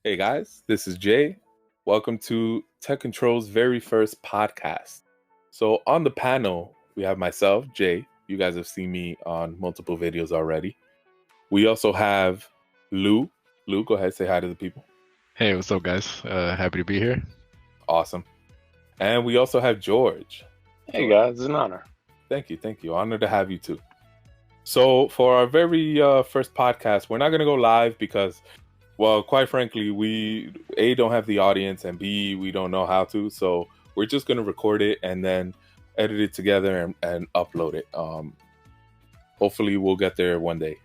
Hey guys, this is Jay. Welcome to Tech Control's very first podcast. So on the panel, we have myself, Jay. You guys have seen me on multiple videos already. We also have Lou. Lou, go ahead, say hi to the people. Hey, what's up, guys? Happy to be here. Awesome. And we also have George. Hey guys, it's an honor. Thank you. Honored to have you too. So for our very first podcast, we're not going to go live because, well, quite frankly, we A, don't have the audience, and B, we don't know how to. So we're just going to record it and then edit it together and upload it. Hopefully we'll get there one day.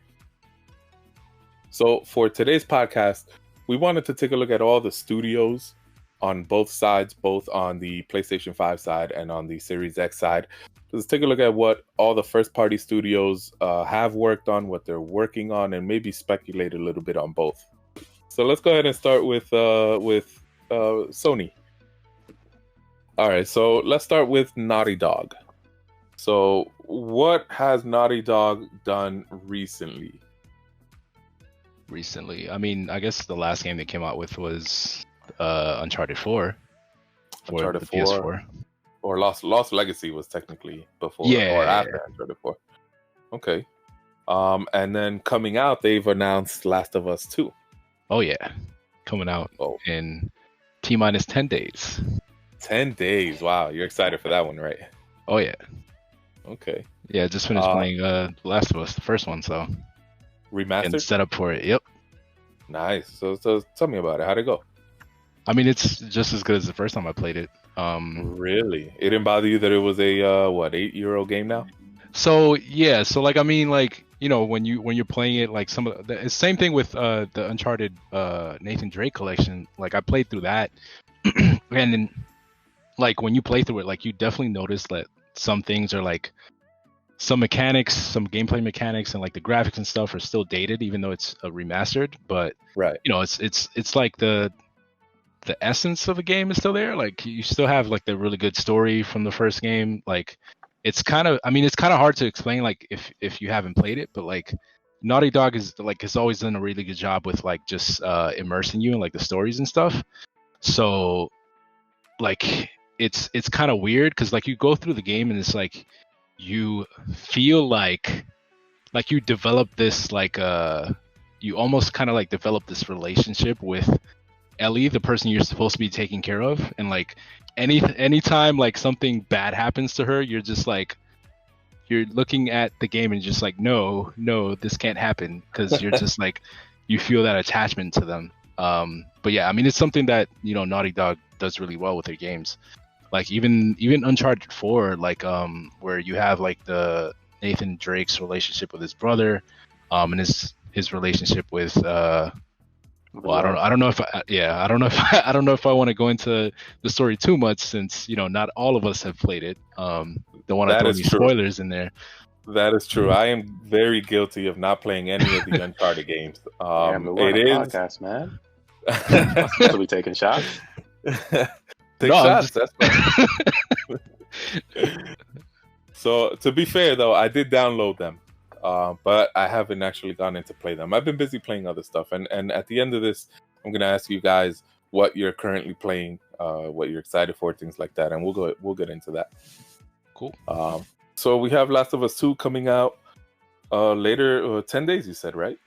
So for today's podcast, we wanted to take a look at all the studios on both sides, both on the PlayStation 5 side and on the Series X side. Let's take a look at what all the first-party studios have worked on, what they're working on, and maybe speculate a little bit on both. So let's go ahead and start with Sony. All right, so let's start with Naughty Dog. So what has Naughty Dog done recently? I mean, I guess the last game they came out with was Uncharted 4 for Uncharted the 4, PS4. Or Lost Legacy was technically before or after Uncharted 4. Okay. And then coming out, they've announced Last of Us 2. Oh yeah, coming out in T-minus 10 days. 10 days. Wow, you're excited for that one, right? Oh yeah. Okay. Yeah, just finished playing Last of Us, the first one, so remastered and set up for it. Yep. Nice. So tell me about it. How'd it go? I mean, it's just as good as the first time I played it. Really? It didn't bother you that it was a 8-year-old game now? So yeah, so like I mean, like, you know, when you're playing it, like some of the same thing with the Uncharted Nathan Drake collection. Like I played through that, and then like when you play through it, like you definitely notice that some things are like some mechanics, some gameplay mechanics, and like the graphics and stuff are still dated, even though it's remastered. But right, you know, it's like the essence of a game is still there. Like you still have like the really good story from the first game. Like it's kind of hard to explain like if you haven't played it, but like Naughty Dog has always done a really good job with like just immersing you in like the stories and stuff. So like it's kind of weird because like you go through the game and it's like you feel like you develop this like you almost kind of like develop this relationship with Ellie, the person you're supposed to be taking care of, and like anytime like something bad happens to her, you're just like you're looking at the game and just like no, this can't happen, because you're just like you feel that attachment to them. But yeah, I mean, it's something that, you know, Naughty Dog does really well with their games. Like even Uncharted 4, like where you have like the Nathan Drake's relationship with his brother, and his relationship with well, I don't know if I want to go into the story too much, since, you know, not all of us have played it. Don't want to throw any spoilers in there. That is true. I am very guilty of not playing any of the Uncharted games. Yeah, but we're on a podcast, man. So we taking shots. Shots. That's fine. So to be fair, though, I did download them. But I haven't actually gone in to play them. I've been busy playing other stuff, and at the end of this, I'm gonna ask you guys what you're currently playing, what you're excited for, things like that, and we'll get into that. Cool. So we have Last of Us 2 coming out later, 10 days, you said, right?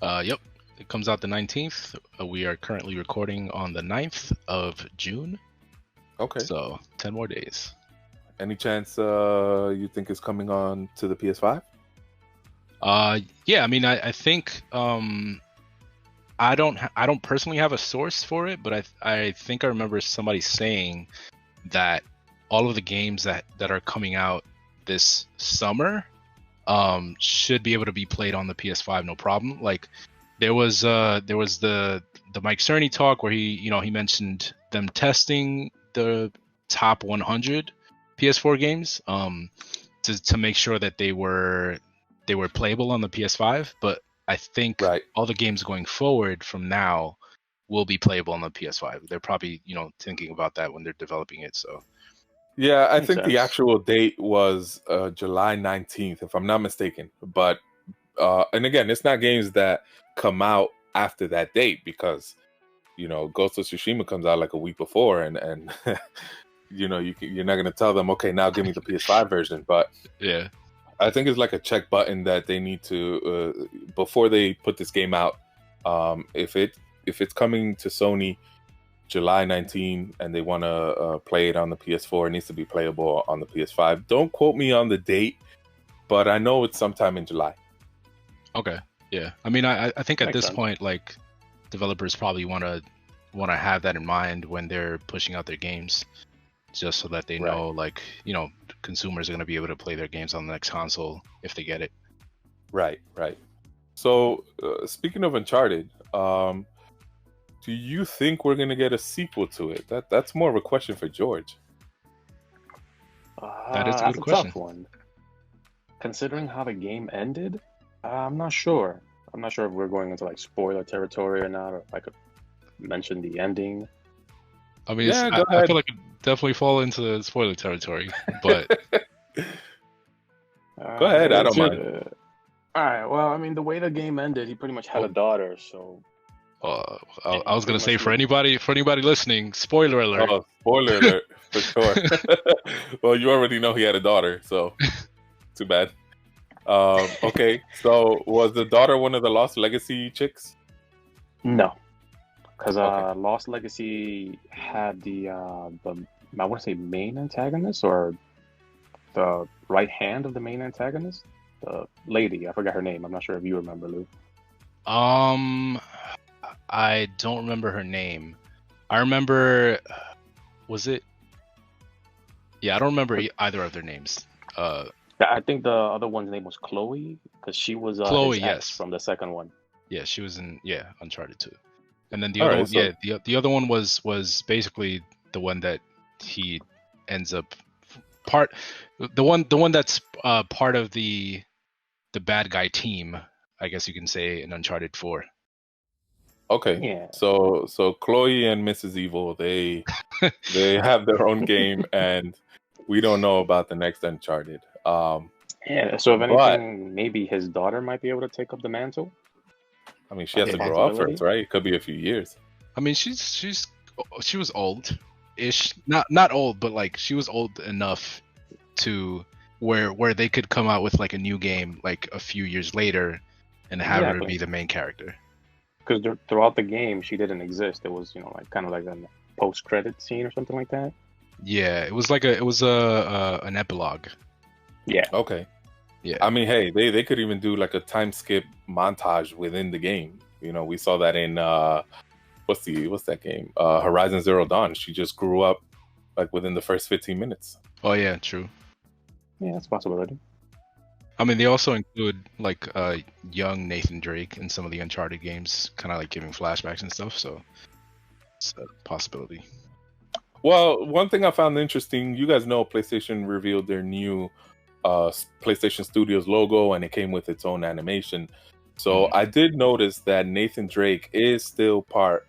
Yep. It comes out the 19th. We are currently recording on the 9th of June. Okay. So 10 more days. Any chance you think it's coming on to the PS5? Yeah, I mean, I think I don't personally have a source for it, but I think I remember somebody saying that all of the games that are coming out this summer should be able to be played on the PS5 no problem. Like there was the Mike Cerny talk where he mentioned them testing the top 100 PS4 games to make sure that they were playable on the PS5, but I think all the games going forward from now will be playable on the PS5. They're probably, you know, thinking about that when they're developing it. So yeah, I think the actual date was July 19th, if I'm not mistaken. But and again, it's not games that come out after that date, because Ghost of Tsushima comes out like a week before, and you're not gonna tell them, okay, now give me the PS5 version. But yeah, I think it's like a check button that they need to before they put this game out. If it's coming to Sony July 19 and they want to play it on the PS4, it needs to be playable on the PS5. Don't quote me on the date, but I know it's sometime in July. Okay, yeah. I mean, I think at Makes this sense. point, like, developers probably want to have that in mind when they're pushing out their games, just so that they Right. know, like, consumers are going to be able to play their games on the next console if they get it. Right. So speaking of Uncharted, do you think we're gonna get a sequel to it? That's more of a question for George. That is a That's good question. tough one. Considering how the game ended, I'm not sure. I'm not sure if we're going into like spoiler territory or not, or if I could mention the ending. I mean, Yeah, go I ahead. feel like it definitely fall into spoiler territory, but Go ahead, I don't mind. All right. Well, I mean, the way the game ended, he pretty much had a daughter, so I was gonna say for anybody listening, spoiler alert. Oh, spoiler alert for sure. Well, you already know he had a daughter, so too bad. Okay, so was the daughter one of the Lost Legacy chicks? no, because Okay. Lost Legacy had the I want to say main antagonist or the right hand of the main antagonist, the lady. I forgot her name. I'm not sure if you remember, Lou. I don't remember her name. I remember, was it? Yeah, I don't remember either of their names. I think the other one's name was Chloe, because she was Chloe, his ex yes. from the second one. Yeah, she was in Uncharted 2. And then the All other right, one, so- the other one was basically the one that he ends up the one that's part of the bad guy team, I guess you can say, in Uncharted 4. Okay. Yeah. So Chloe and Mrs. Evil, they have their own game, and we don't know about the next Uncharted. Yeah. So if But- anything, maybe his daughter might be able to take up the mantle. I mean, she has to Yeah. grow up first, right? It could be a few years. I mean, she was old-ish, not old, but like she was old enough to where they could come out with like a new game like a few years later and have her Exactly. be the main character. Because throughout the game, she didn't exist. It was, like kind of like a post-credit scene or something like that. Yeah, it was an epilogue. Yeah. Okay. Yeah. I mean, hey, they could even do like a time skip montage within the game. We saw that in what's that game? Horizon Zero Dawn. She just grew up like within the first 15 minutes. Oh yeah, true. Yeah, that's a possibility. I mean, they also include like young Nathan Drake in some of the Uncharted games, kind of like giving flashbacks and stuff. So it's a possibility. Well, one thing I found interesting, you guys know PlayStation revealed their new PlayStation Studios logo, and it came with its own animation. So I did notice that Nathan Drake is still part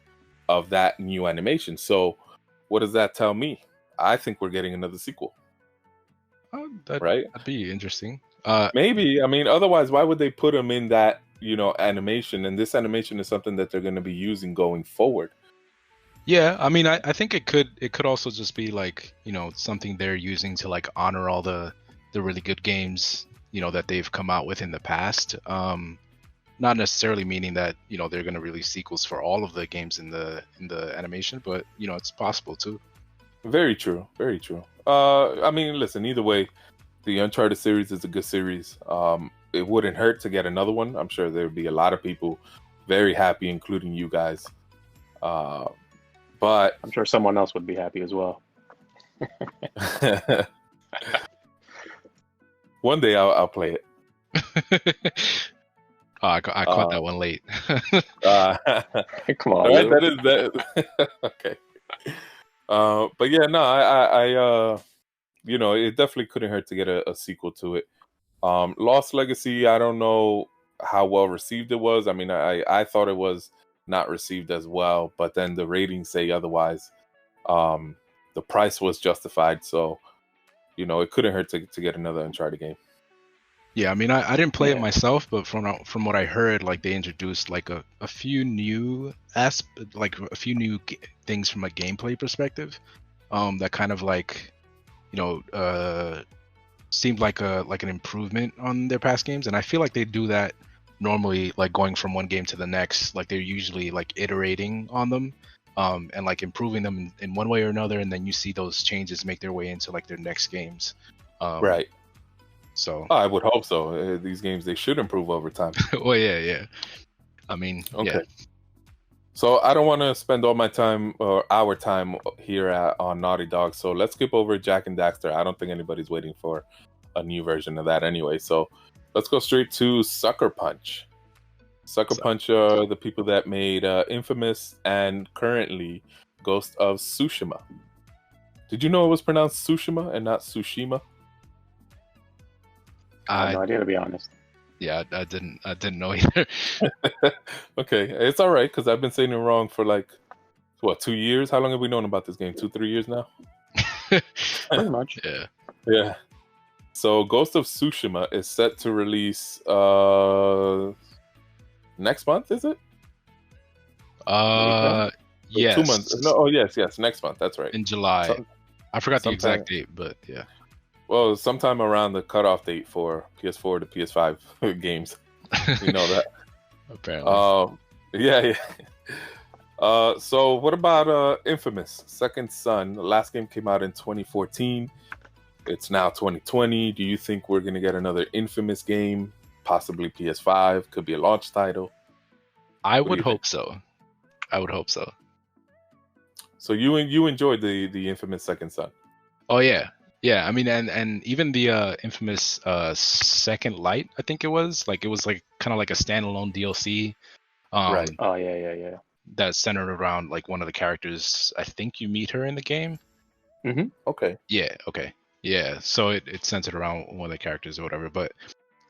of that new animation. So what does that tell me? I think we're getting another sequel, right? That'd be interesting. Maybe. I mean, otherwise, why would they put him in that, animation? And this animation is something that they're going to be using going forward. Yeah, I mean, I think it could also just be like, something they're using to like honor all the really good games, that they've come out with in the past. Not necessarily meaning that, they're going to release sequels for all of the games in the animation, but it's possible too. Very true. Very true. I mean, listen, either way, the Uncharted series is a good series. It wouldn't hurt to get another one. I'm sure there'd be a lot of people very happy, including you guys. But I'm sure someone else would be happy as well. one day I'll play it. Oh, I caught that one late. Come on, all right, Lou. that is that. Okay. But yeah, no, I it definitely couldn't hurt to get a sequel to it. Lost Legacy, I don't know how well received it was. I mean, I thought it was not received as well, but then the ratings say otherwise. The price was justified, so it couldn't hurt to get another Uncharted game. Yeah, I mean, I didn't play it Yeah. myself, but from what I heard, like they introduced like a few new things from a gameplay perspective, that kind of like, you know, seemed like an improvement on their past games, and I feel like they do that normally, like going from one game to the next. Like they're usually like iterating on them, and like improving them in one way or another, and then you see those changes make their way into like their next games. Right. So, I would hope so. These games, they should improve over time. well, yeah. I mean, Okay. yeah. So I don't want to spend all my time or our time here on Naughty Dog. So let's skip over Jack and Daxter. I don't think anybody's waiting for a new version of that anyway. So let's go straight to Sucker Punch. Sucker Punch are the people that made Infamous and currently Ghost of Tsushima. Did you know it was pronounced Tsushima and not Tsushima? I have no idea, to be honest. Yeah, I didn't know either. Okay, it's all right because I've been saying it wrong for like 2 years. How long have we known about this game? 2-3 years now. Pretty much. Yeah. So Ghost of Tsushima is set to release next month. Is it? Yes. 2 months. No. Oh yes, next month. That's right. In July. I forgot the exact date, but yeah. Well, sometime around the cutoff date for PS4 to PS5 games. You know that. Apparently. Yeah. So what about Infamous Second Son? The last game came out in 2014. It's now 2020. Do you think we're gonna get another Infamous game? Possibly PS5. Could be a launch title. I would hope so. So you enjoyed the Infamous Second Son? Oh yeah. I mean, and even the infamous Second Light, I think it was kind of like a standalone DLC. Right. Oh yeah. That's centered around like one of the characters. I think you meet her in the game. Mm-hmm. Okay. Yeah. Okay. Yeah. So it's centered around one of the characters or whatever. But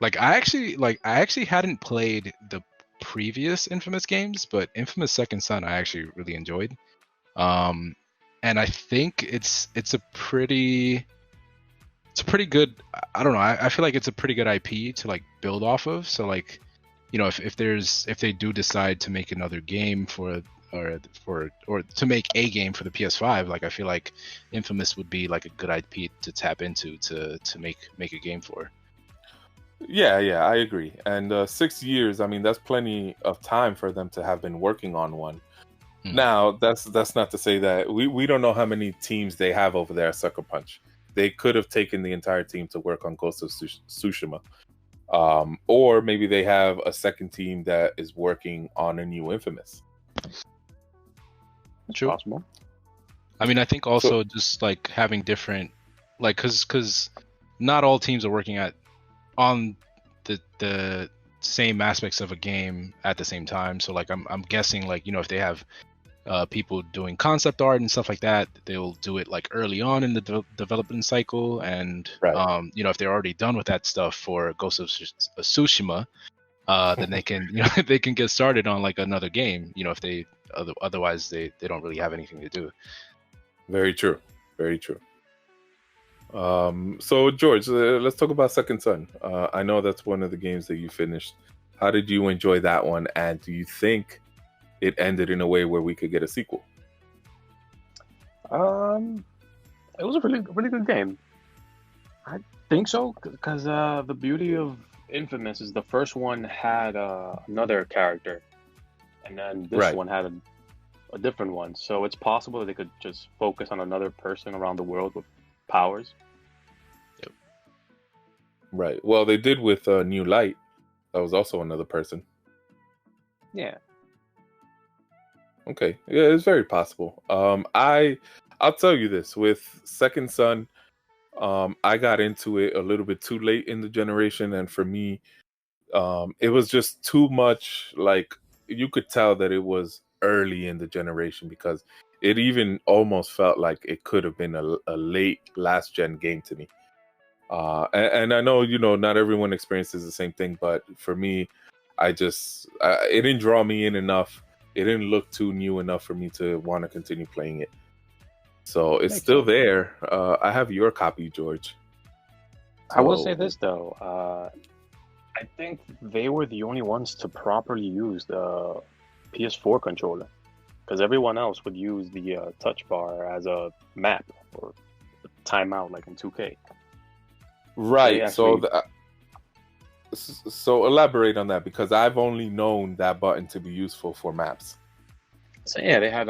like I actually hadn't played the previous Infamous games, but Infamous Second Son I actually really enjoyed. And I think it's a pretty good, I don't know, I feel like it's a pretty good IP to like build off of. So like, you know, if they do decide to make another game or to make a game for the PS5, like I feel like Infamous would be like a good IP to tap into to make a game for. Yeah, I agree. And 6 years, I mean, that's plenty of time for them to have been working on one. Now, that's not to say that we don't know how many teams they have over there at Sucker Punch. They could have taken the entire team to work on Ghost of Tsushima. Or maybe they have a second team that is working on a new Infamous. True. Possible. I mean, I think also just like having different, like, cause not all teams are working on the same aspects of a game at the same time. So like, I'm guessing like, you know, if they have people doing concept art and stuff like that, they'll do it like early on in the development cycle, and right. You know, if they're already done with that stuff for Ghost of Tsushima, then they can, you know, they can get started on like another game, you know, if they otherwise they don't really have anything to do. Very true. So George, let's talk about Second Son. I know that's one of the games that you finished. How did you enjoy that one, and do you think it ended in a way where we could get a sequel? It was a really good game. I think so, because the beauty of Infamous is the first one had another character, and then this one had a different one. So it's possible that they could just focus on another person around the world with powers. Yep. Right. Well, they did with New Light. That was also another person. Yeah. Okay. Yeah, it's very possible. I'll tell you this, with Second Son, I got into it a little bit too late in the generation, and for me, it was just too much. Like, you could tell that it was early in the generation, because it even almost felt like it could have been a late last gen game to me. And I know, you know, not everyone experiences the same thing, but for me, it didn't draw me in enough. It didn't look too new enough for me to want to continue playing it. So it's still there. I have your copy, George. I will say this though, I think they were the only ones to properly use the PS4 controller, because everyone else would use the touch bar as a map or timeout, like in 2K. Right. Actually, So elaborate on that, because I've only known that button to be useful for maps. so yeah, they had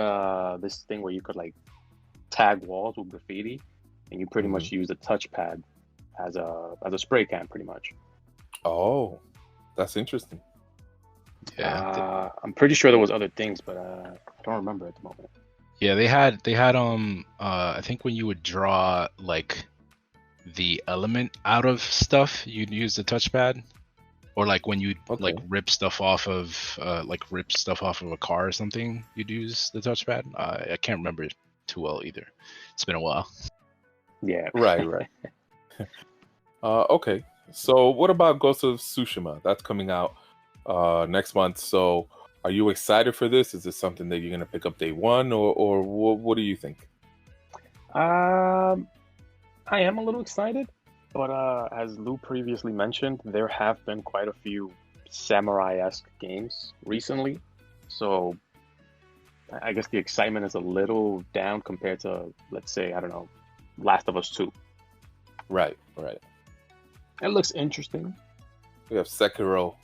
this thing where you could like tag walls with graffiti, and you pretty much use the touchpad as a spray can, pretty much. Oh, that's interesting. Yeah. I'm pretty sure there was other things, but I don't remember at the moment. Yeah, they had I think when you would draw like the element out of stuff, you'd use the touchpad. Or like when you like rip stuff off of a car or something, you'd use the touchpad. I can't remember it too well either. It's been a while. Yeah. Right. Okay. So what about Ghost of Tsushima? That's coming out next month. So are you excited for this? Is this something that you're going to pick up day one, or what do you think? I am a little excited, but as Lou previously mentioned, there have been quite a few samurai-esque games recently. So I guess the excitement is a little down compared to, let's say, I don't know, Last of Us 2. Right. It looks interesting. We have Sekiro.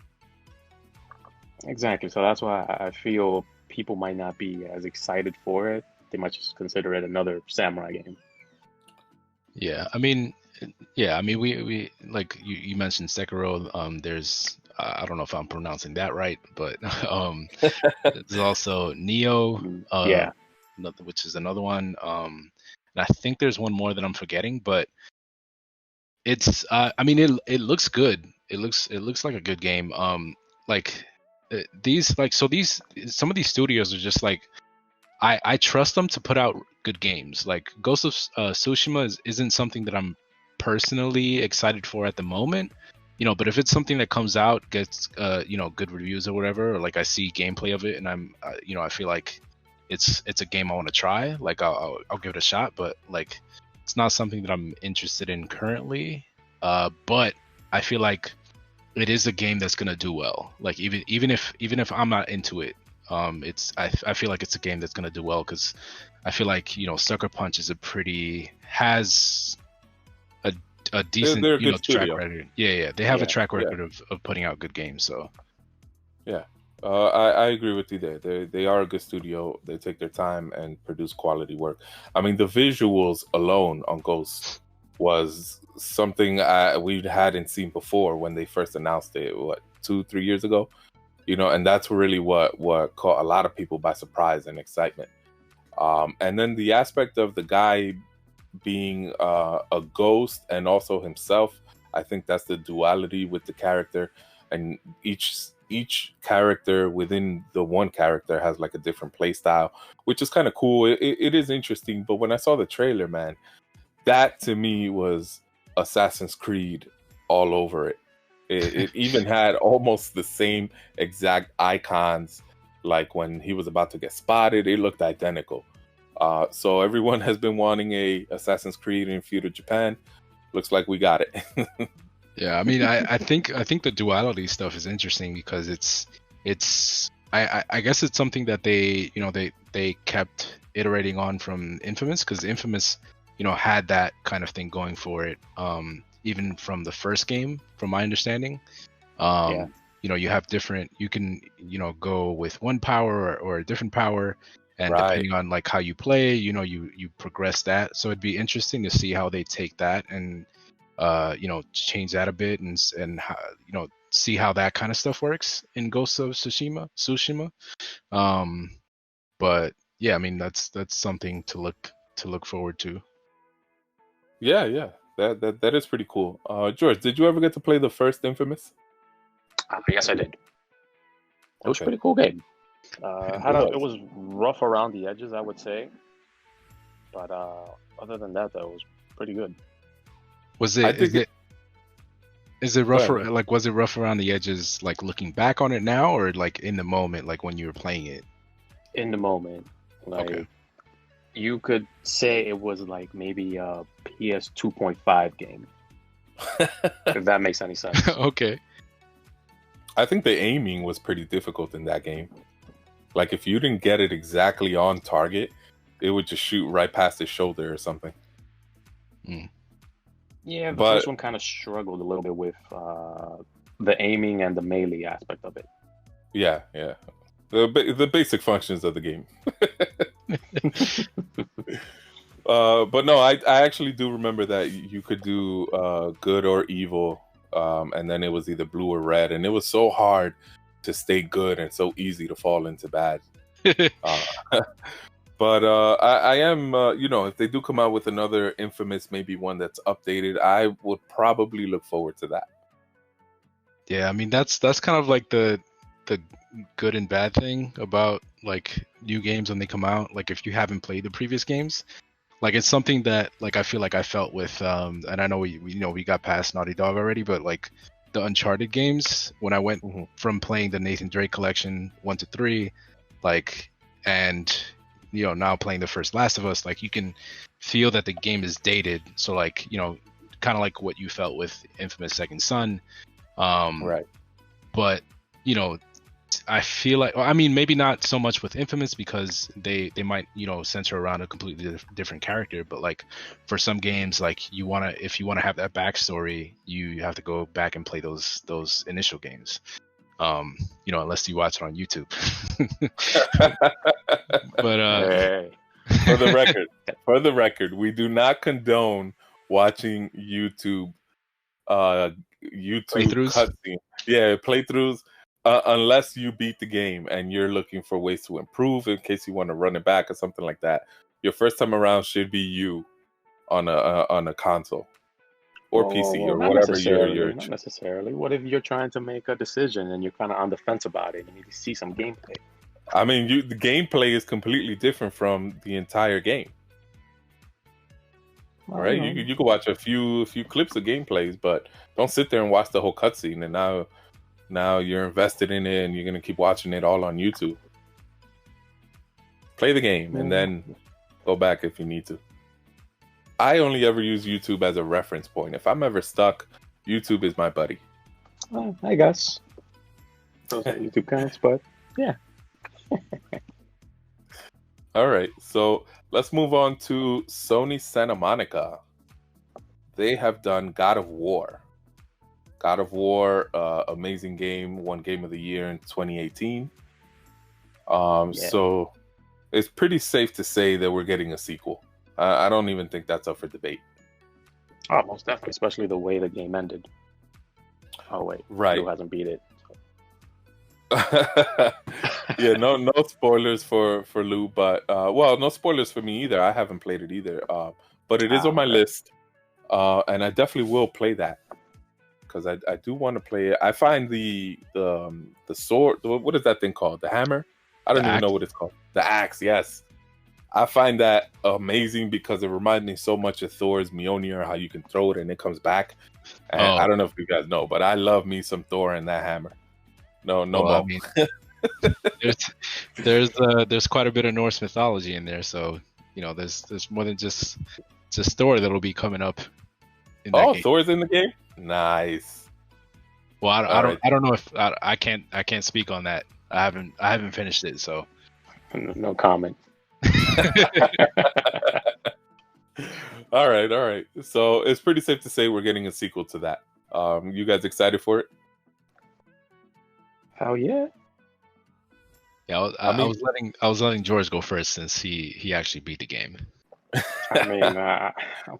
Exactly. So that's why I feel people might not be as excited for it. They might just consider it another samurai game. Yeah, I mean, we like you mentioned Sekiro. There's I don't know if I'm pronouncing that right, but there's also Neo. Which is another one. And I think there's one more that I'm forgetting, but it's I mean it looks good. It looks like a good game. Some of these studios are just like I trust them to put out good games. Like Ghost of Tsushima isn't something that I'm personally excited for at the moment, but if it's something that comes out, gets good reviews or whatever, or like I see gameplay of it and I'm I feel like it's a game I want to try, like I'll give it a shot, but like it's not something that I'm interested in currently. But I feel like it is a game that's gonna do well. Like even if I'm not into it, I feel like it's a game that's gonna do well, because I feel like Sucker Punch has a decent track record. Yeah, they have a track record of putting out good games. So yeah, I agree with you there. They are a good studio. They take their time and produce quality work. I mean, the visuals alone on Ghost was something we hadn't seen before when they first announced it. 2-3 years ago? And that's really what caught a lot of people by surprise and excitement. And then the aspect of the guy being a ghost and also himself, I think that's the duality with the character, and each character within the one character has like a different play style, which is kind of cool. It is interesting, but when I saw the trailer, man, that to me was Assassin's Creed all over it. It even had almost the same exact icons, like when he was about to get spotted, it looked identical. So everyone has been wanting a Assassin's Creed in feudal Japan. Looks like we got it. Yeah, I mean, I think the duality stuff is interesting, because I guess it's something that they kept iterating on from Infamous, because Infamous had that kind of thing going for it. Even from the first game, from my understanding. You have different, you can go with one power or a different power, and depending on like how you play, you progress that. So it'd be interesting to see how they take that and change that a bit, and how, see how that kind of stuff works in Ghost of Tsushima. But yeah, I mean that's something to look forward to. Yeah. That is pretty cool. George, did you ever get to play the first Infamous? Yes, I did. It was a pretty cool game. It was rough around the edges, I would say, but other than that, that was pretty good. Is it rough? Like, was it rough around the edges, like looking back on it now, or like in the moment, like when you were playing it? In the moment, like you could say it was like maybe a PS 2.5 game, if that makes any sense. Okay. I think the aiming was pretty difficult in that game. Like if you didn't get it exactly on target, it would just shoot right past his shoulder or something. Yeah, the But first one kind of struggled a little bit with the aiming and the melee aspect of it. yeah, the basic functions of the game. But no, I actually do remember that you could do good or evil, and then it was either blue or red, and it was so hard to stay good and so easy to fall into bad. But I am, if they do come out with another Infamous, maybe one that's updated, I would probably look forward to that. Yeah, I mean that's kind of like the good and bad thing about like new games when they come out. Like if you haven't played the previous games, like it's something that like I feel like I felt with and I know we got past Naughty Dog already, but like the Uncharted games, when I went from playing the Nathan Drake collection 1 to 3, like, and now playing the first Last of Us, like you can feel that the game is dated. So like kind of like what you felt with Infamous Second Son. Right. But I feel like, I mean, maybe not so much with Infamous because they might center around a completely different character, but like for some games, like if you want to have that backstory, you have to go back and play those initial games. Unless you watch it on YouTube. But Hey. for the record, we do not condone watching YouTube playthroughs. cutscene. Yeah, playthroughs. Unless you beat the game and you're looking for ways to improve in case you want to run it back or something like that. Your first time around should be you on a console or PC or whatever you're not necessarily. What if you're trying to make a decision and you're kind of on the fence about it and you see some gameplay? I mean, the gameplay is completely different from the entire game. All right, you can watch a few clips of gameplays, but don't sit there and watch the whole cutscene. And now you're invested in it, and you're gonna keep watching it all on YouTube. Play the game, and then go back if you need to. I only ever use YouTube as a reference point. If I'm ever stuck, YouTube is my buddy. Well, I guess those are YouTube counts, but yeah. All right, so let's move on to Sony Santa Monica. They have done God of War. God of War, amazing game, won Game of the Year in 2018. So it's pretty safe to say that we're getting a sequel. I don't even think that's up for debate. Oh, most definitely, especially the way the game ended. Oh wait, right? Who hasn't beat it? Yeah, no spoilers for Lou, but no spoilers for me either. I haven't played it either, but it is on my list, and I definitely will play that because I do want to play it. I find the sword. What is that thing called? The hammer? I don't even know what it's called. The axe. Yes, I find that amazing because it reminds me so much of Thor's Mjolnir, how you can throw it and it comes back. And I don't know if you guys know, but I love me some Thor and that hammer. No. I mean, there's quite a bit of Norse mythology in there, so there's more than just Thor that'll be coming up. In that game. Thor's in the game. Nice. Well, I don't know if I can't speak on that. I haven't finished it, so no comment. All right. So it's pretty safe to say we're getting a sequel to that. You guys excited for it? Hell yeah. Yeah, I was letting George go first since he actually beat the game. I mean, I'm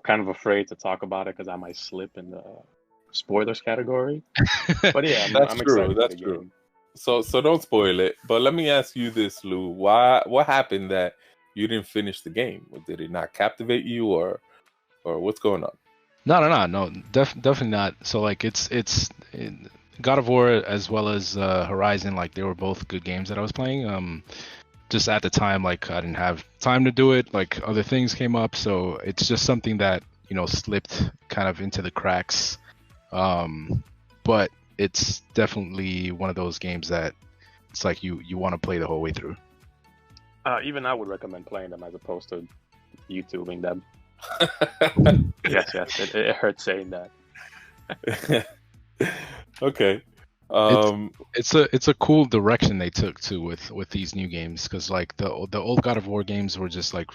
kind of afraid to talk about it because I might slip in the spoilers category. But yeah, I'm excited. That's true. Game. So don't spoil it. But let me ask you this, Lou. What happened that you didn't finish the game? Did it not captivate you, or what's going on? No, definitely not. So like it's God of War as well as Horizon, like they were both good games that I was playing. Just at the time, like I didn't have time to do it. Like other things came up, so it's just something that slipped kind of into the cracks. But it's definitely one of those games that it's like you want to play the whole way through. Even I would recommend playing them as opposed to YouTubing them. Yes, it hurts saying that. Okay. It's a cool direction they took too with these new games, because like the old God of War games were just like,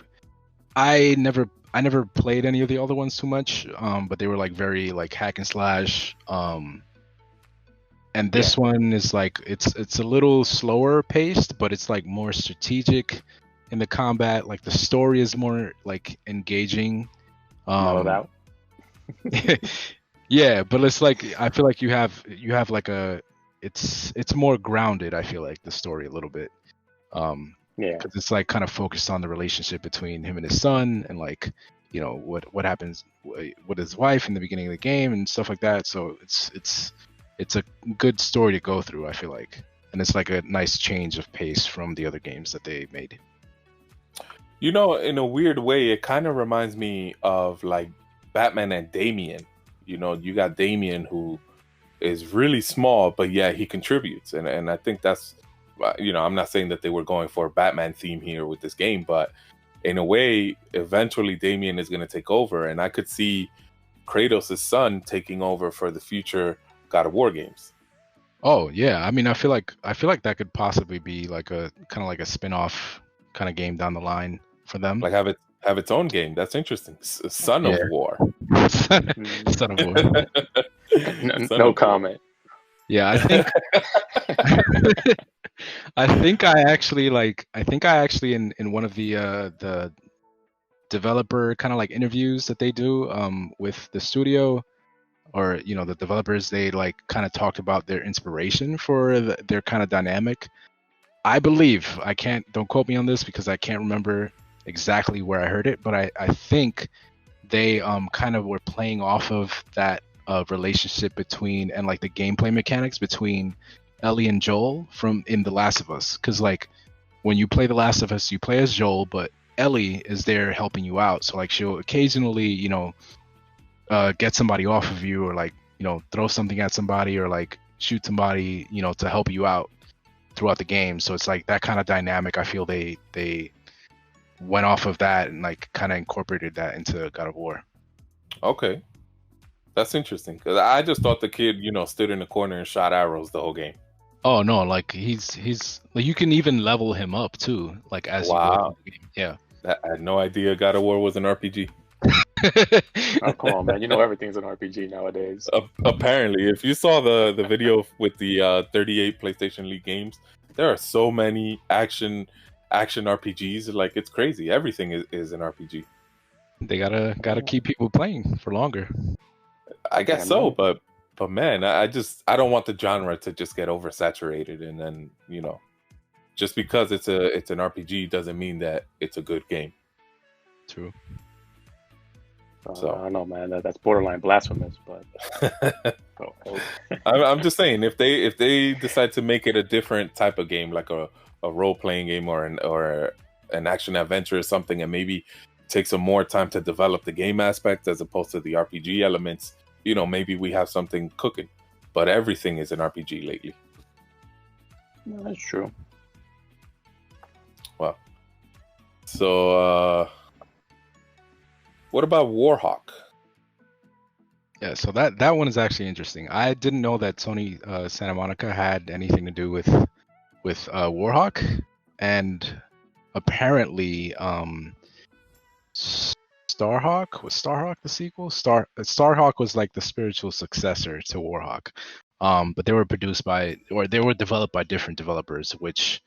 I never played any of the other ones too much, but they were like very like hack and slash, and this one is like it's a little slower paced, but it's like more strategic in the combat. Like the story is more like engaging. Mellowed out. Yeah, but it's like I feel like you have like it's more grounded. I feel like the story a little bit, because it's like kind of focused on the relationship between him and his son, and like, you know, what happens with his wife in the beginning of the game and stuff like that. So it's a good story to go through, I feel like, and it's like a nice change of pace from the other games that they made. You know, in a weird way, it kind of reminds me of like Batman and Damien. You know, you got Damien, who is really small, but yeah, he contributes, and I think that's, you know, I'm not saying that they were going for a Batman theme here with this game, but in a way, eventually Damien is going to take over, and I could see Kratos' son taking over for the future God of War games. Oh yeah, I mean, I feel like that could possibly be like a kind of like a spin-off kind of game down the line for them. Like have its own game. That's interesting. Son of War. Son of War. No comment. Yeah, I think I actually in one of the developer kind of like interviews that they do with the studio, or you know, the developers, they like kind of talked about their inspiration for their kind of dynamic. I believe, don't quote me on this because I can't remember exactly where I heard it, but I think they kind of were playing off of that relationship between, and like the gameplay mechanics between Ellie and Joel from in The Last of Us. Because like when you play The Last of Us, you play as Joel, but Ellie is there helping you out. So like she'll occasionally, you know, get somebody off of you, or like, you know, throw something at somebody, or like shoot somebody, you know, to help you out throughout the game. So it's like that kind of dynamic. I feel they went off of that and like kind of incorporated that into God of War. Okay, that's interesting, because I just thought the kid, you know, stood in the corner and shot arrows the whole game. Oh no, like he's like, you can even level him up too, like as you go through the game. Yeah, I had no idea God of War was an RPG. Oh, come on, man! You know everything's an RPG nowadays. Apparently, if you saw the video with the 38 PlayStation League games, there are so many action RPGs. Like, it's crazy. Everything is an RPG. They gotta keep people playing for longer. I guess so, but man, I don't want the genre to just get oversaturated, and then, you know, just because it's an RPG doesn't mean that it's a good game. True. So I don't know, man. That's borderline blasphemous, but I'm just saying, if they decide to make it a different type of game, like a role playing game or an action adventure or something, and maybe take some more time to develop the game aspect as opposed to the RPG elements, you know, maybe we have something cooking. But everything is an RPG lately. No, that's true. Well, so what about Warhawk? Yeah, so that one is actually interesting. I didn't know that Sony Santa Monica had anything to do with Warhawk, and apparently Starhawk the sequel? Starhawk was like the spiritual successor to Warhawk. But they were developed by different developers, which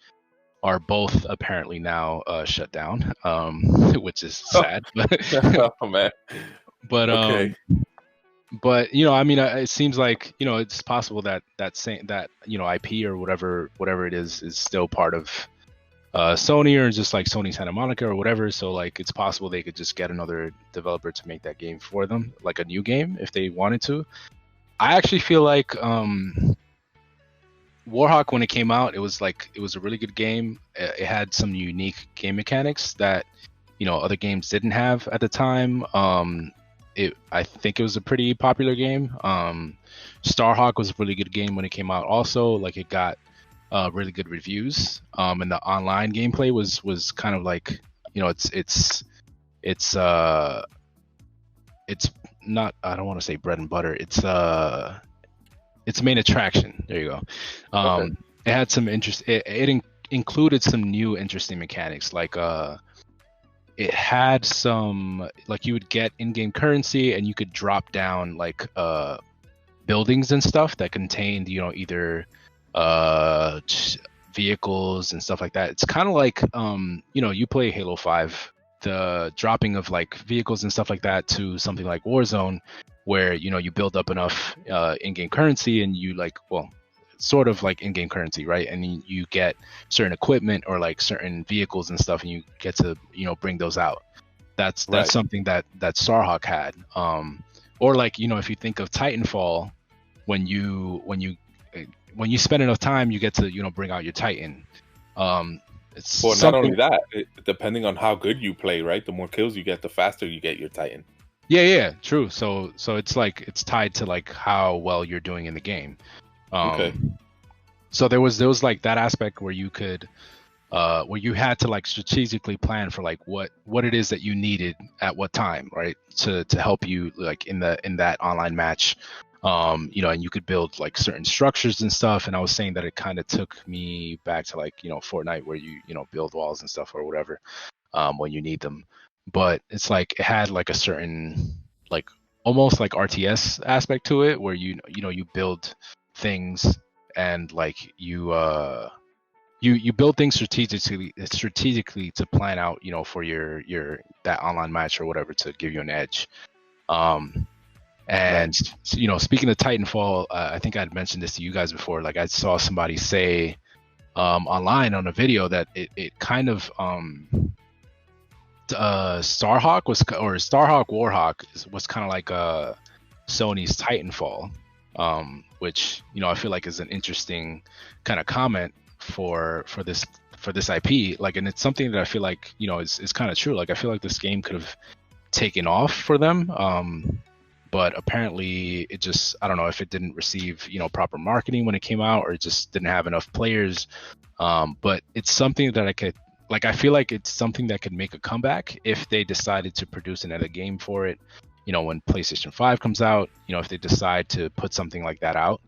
are both apparently now shut down, which is sad. Oh man. But okay. But you know, I mean, it seems like, you know, it's possible that you know, IP or whatever it is still part of Sony, or just like Sony Santa Monica or whatever. So like, it's possible they could just get another developer to make that game for them, like a new game if they wanted to. I actually feel like Warhawk, when it came out, it was a really good game. It had some unique game mechanics that, you know, other games didn't have at the time. I think it was a pretty popular game. Starhawk was a really good game when it came out also. Like, it got really good reviews. And the online gameplay was kind of like, you know, it's not, I don't want to say bread and butter. It's its main attraction. There you go. Okay. It had some interest. Included some new interesting mechanics, like it had some, like, you would get in-game currency and you could drop down like buildings and stuff that contained, you know, either vehicles and stuff like that. It's kind of like you know, you play Halo 5, the dropping of like vehicles and stuff like that to something like Warzone, where, you know, you build up enough in-game currency and you like, well, sort of like in-game currency, right? And you get certain equipment or like certain vehicles and stuff, and you get to, you know, bring those out. That's Right. something that Starhawk had. Or like, you know, if you think of Titanfall, when you spend enough time, you get to, you know, bring out your Titan. It's Well, not something. only that, depending on how good you play, right? The more kills you get, the faster you get your Titan. Yeah, true. So it's like, it's tied to like how well you're doing in the game. Okay. So there was like that aspect where you could, where you had to like strategically plan for like what it is that you needed at what time, right? To help you like in that online match, you know, and you could build like certain structures and stuff. And I was saying that it kind of took me back to like, you know, Fortnite, where you know, build walls and stuff or whatever, when you need them. But it's like, it had like a certain like almost like RTS aspect to it, where you know, you build things and like you build things strategically to plan out, you know, for your that online match or whatever, to give you an edge. And you know, speaking of Titanfall, I think I'd mentioned this to you guys before. Like, I saw somebody say online on a video that it kind of Starhawk Warhawk was kind of like Sony's Titanfall, which, you know, I feel like is an interesting kind of comment for this IP. Like, and it's something that I feel like, you know, is kind of true. Like, I feel like this game could have taken off for them, but apparently it just, I don't know if it didn't receive, you know, proper marketing when it came out, or it just didn't have enough players. But it's something that I feel like it's something that could make a comeback if they decided to produce another game for it. You know, when PlayStation 5 comes out, you know, if they decide to put something like that out,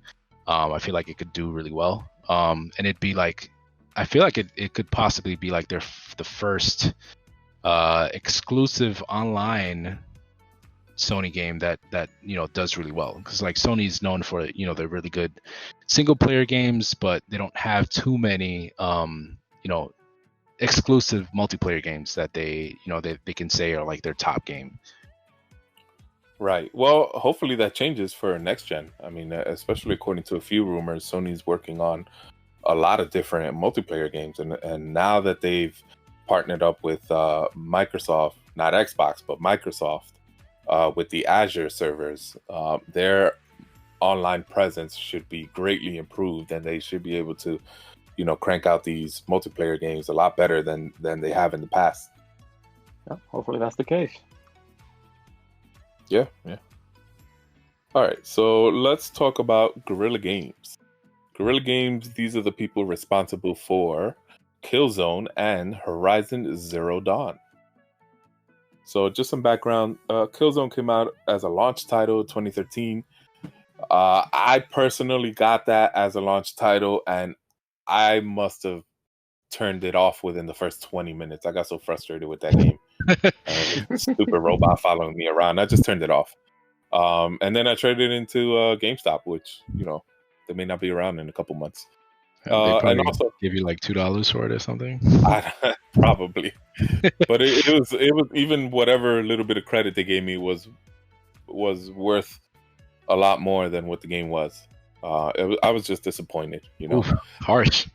I feel like it could do really well. And it'd be like, I feel like it could possibly be like the first exclusive online Sony game that you know, does really well, because like Sony's known for, you know, they're really good single player games, but they don't have too many you know, exclusive multiplayer games that they, you know, they can say are like their top game. Right. Well, hopefully that changes for next gen. I mean, especially according to a few rumors, Sony's working on a lot of different multiplayer games, and now that they've partnered up with Microsoft, not Xbox, but Microsoft, with the Azure servers, their online presence should be greatly improved, and they should be able to, you know, crank out these multiplayer games a lot better than they have in the past. Yeah, hopefully that's the case. Yeah. All right, so let's talk about Guerrilla Games. Guerrilla Games, these are the people responsible for Killzone and Horizon Zero Dawn. So just some background, Killzone came out as a launch title 2013. I personally got that as a launch title, and I must have turned it off within the first 20 minutes. I got so frustrated with that game. Stupid robot following me around. I just turned it off. And then I traded it into GameStop, which, you know, they may not be around in a couple months. They probably and also give you like $2 for it or something. Probably. But it was even whatever little bit of credit they gave me was worth a lot more than what the game was. I was just disappointed, you know. Oof, harsh.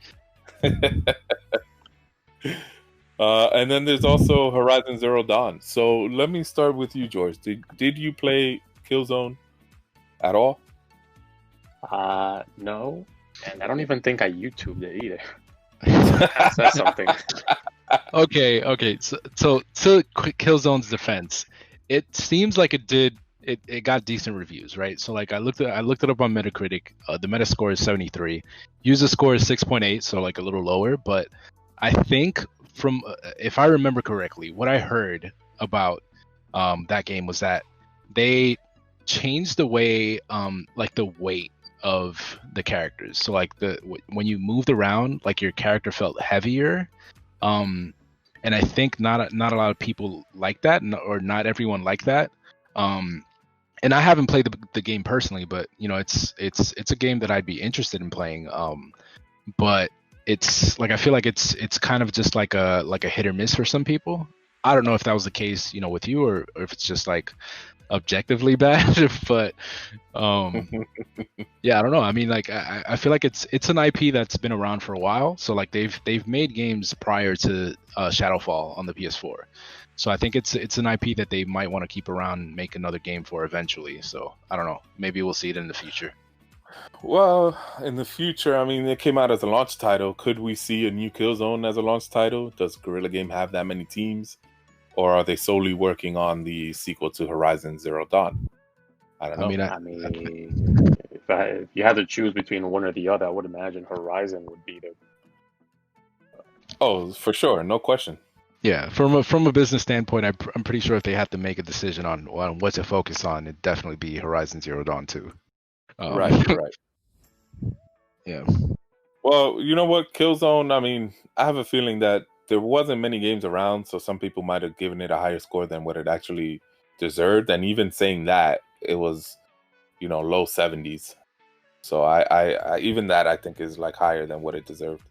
And then there's also Horizon Zero Dawn. So let me start with you, George. Did you play Killzone at all? No, and I don't even think I YouTubed it either. That's something. Okay. So Killzone's defense, it seems like it got decent reviews, right? So like I looked it up on Metacritic. The Metascore is 73. User score is 6.8, so like a little lower. But I think from if I remember correctly, what I heard about that game was that they changed the way like the weight of the characters. So like when you moved around, like your character felt heavier. And I think not a lot of people like that, or not everyone like that. And I haven't played the game personally, but you know, it's a game that I'd be interested in playing. But it's like I feel like it's kind of just like a hit or miss for some people. I don't know if that was the case, you know, with you, or if it's just like objectively bad. But yeah, I don't know. I mean, like I feel like it's an IP that's been around for a while. So like they've made games prior to Shadowfall on the PS4. So I think it's an IP that they might want to keep around and make another game for eventually. So I don't know. Maybe we'll see it in the future. Well, in the future, I mean, it came out as a launch title. Could we see a new Killzone as a launch title? Does Guerrilla Game have that many teams? Or are they solely working on the sequel to Horizon Zero Dawn? I don't know. I mean, if you had to choose between one or the other, I would imagine Horizon would be the... Oh, for sure. No question. Yeah, from a business standpoint, I'm pretty sure if they had to make a decision on what to focus on, it'd definitely be Horizon Zero Dawn 2. Right. Yeah. Well, you know what? Killzone, I mean, I have a feeling that there wasn't many games around, so some people might have given it a higher score than what it actually deserved. And even saying that, it was, you know, low 70s. So I even that I think is like higher than what it deserved.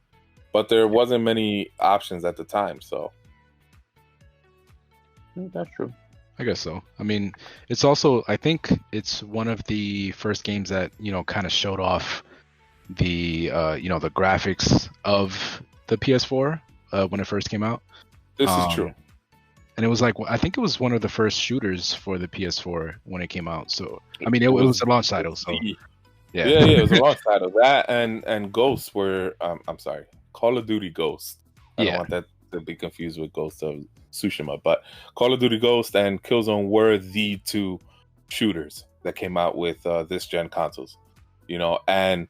But there wasn't many options at the time, so That's true. I guess so. I mean, it's also, I think it's one of the first games that, you know, kind of showed off the you know, the graphics of the PS4 when it first came out. this is true. And it was like, I think it was one of the first shooters for the PS4 when it came out. So I mean, it was a launch title. So yeah, it was a launch title. That and Ghosts were I'm sorry, Call of Duty Ghost. I don't want that to be confused with Ghost of Tsushima, but Call of Duty Ghost and Killzone were the two shooters that came out with this gen consoles. You know, and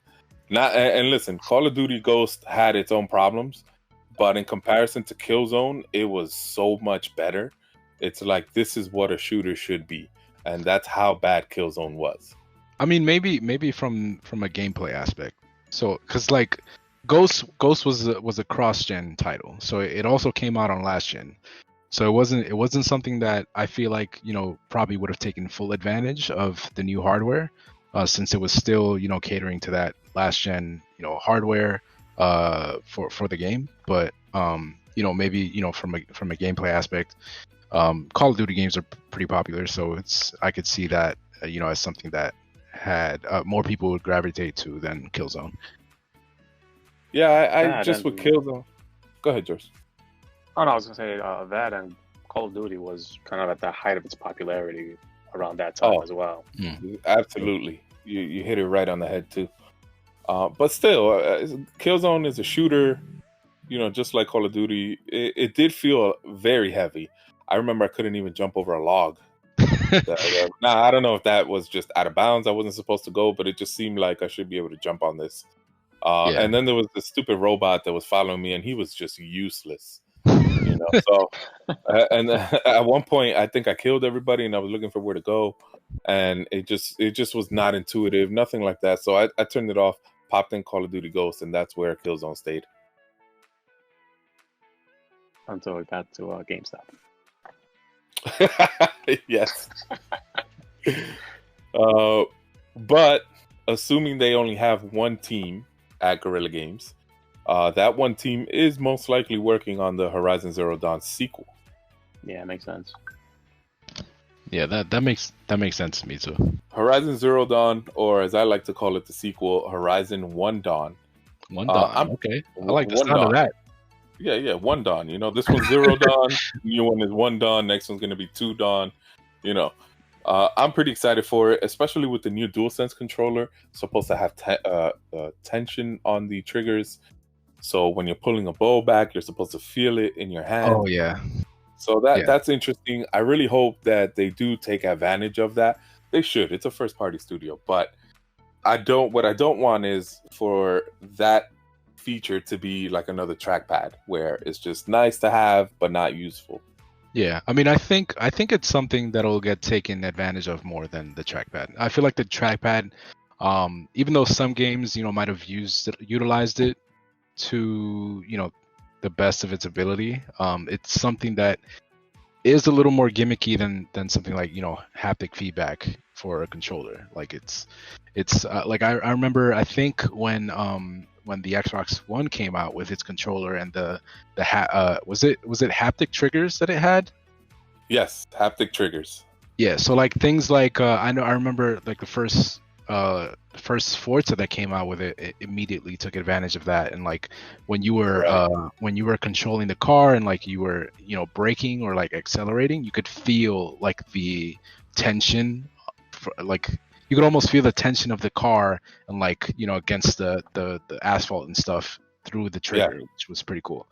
listen, Call of Duty Ghost had its own problems, but in comparison to Killzone, it was so much better. It's like, this is what a shooter should be, and that's how bad Killzone was. I mean, maybe from a gameplay aspect. So, because like Ghost was a cross-gen title, so it also came out on last gen. So it wasn't something that I feel like, you know, probably would have taken full advantage of the new hardware, since it was still, you know, catering to that last gen, you know, hardware for the game. But you know, maybe, you know, from a gameplay aspect, Call of Duty games are pretty popular, so I could see that, you know, as something that had more people would gravitate to than Killzone. Yeah, I just with Killzone. Go ahead, George. Oh no, I was gonna say that and Call of Duty was kind of at the height of its popularity around that time as well. Absolutely, you hit it right on the head too. But still, Killzone is a shooter, you know, just like Call of Duty. It did feel very heavy. I remember I couldn't even jump over a log. Now, I don't know if that was just out of bounds. I wasn't supposed to go, but it just seemed like I should be able to jump on this. And then there was this stupid robot that was following me, and he was just useless. You know, so and at one point, I think I killed everybody, and I was looking for where to go, and it just was not intuitive, nothing like that. So I turned it off, popped in Call of Duty Ghost, and that's where Killzone stayed until it got to GameStop. Yes. But assuming they only have one team at Guerrilla Games, that one team is most likely working on the Horizon Zero Dawn sequel. Yeah, it makes sense. Yeah, that makes sense to me too. Horizon Zero Dawn, or as I like to call it, the sequel, Horizon One Dawn. One Dawn. Okay, I like the sound of that. Yeah, One Dawn. You know, this one's Zero Dawn. New one is One Dawn. Next one's gonna be Two Dawn. You know, I'm pretty excited for it, especially with the new DualSense controller. It's supposed to have tension on the triggers, so when you're pulling a bow back, you're supposed to feel it in your hand. Oh yeah. So that's interesting. I really hope that they do take advantage of that. They should. It's a first party studio, but what I don't want is for that feature to be like another trackpad where it's just nice to have but not useful. Yeah, I mean, I think it's something that'll get taken advantage of more than the trackpad. I feel like the trackpad Even though some games, might have utilized it to, the best of its ability, it's something that is a little more gimmicky than something like haptic feedback for a controller. Like it's like I remember, I think when the Xbox One came out with its controller and was it haptic triggers that it had? Yes, haptic triggers. Yeah, so like things like I remember like the first Forza that came out with it immediately took advantage of that. And like when you were controlling the car and like you were braking or like accelerating, you could feel like the tension, like you could almost feel the tension of the car and like against the asphalt and stuff through the trigger, which was pretty cool.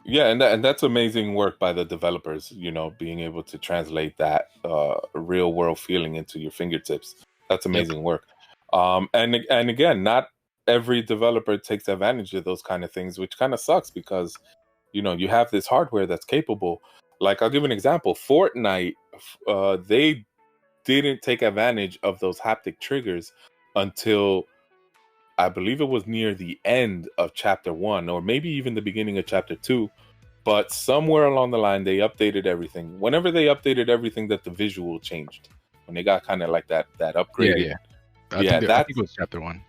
Yeah, and that's amazing work by the developers, being able to translate that real world feeling into your fingertips. That's amazing work. And again, not every developer takes advantage of those kind of things, which kind of sucks because, you have this hardware that's capable. Like, I'll give an example. Fortnite, they didn't take advantage of those haptic triggers until I believe it was near the end of Chapter 1 or maybe even the beginning of Chapter 2. But somewhere along the line, they updated everything. Whenever they updated everything, that the visual changed. When they got kind of like that upgraded. I think it was Chapter 1.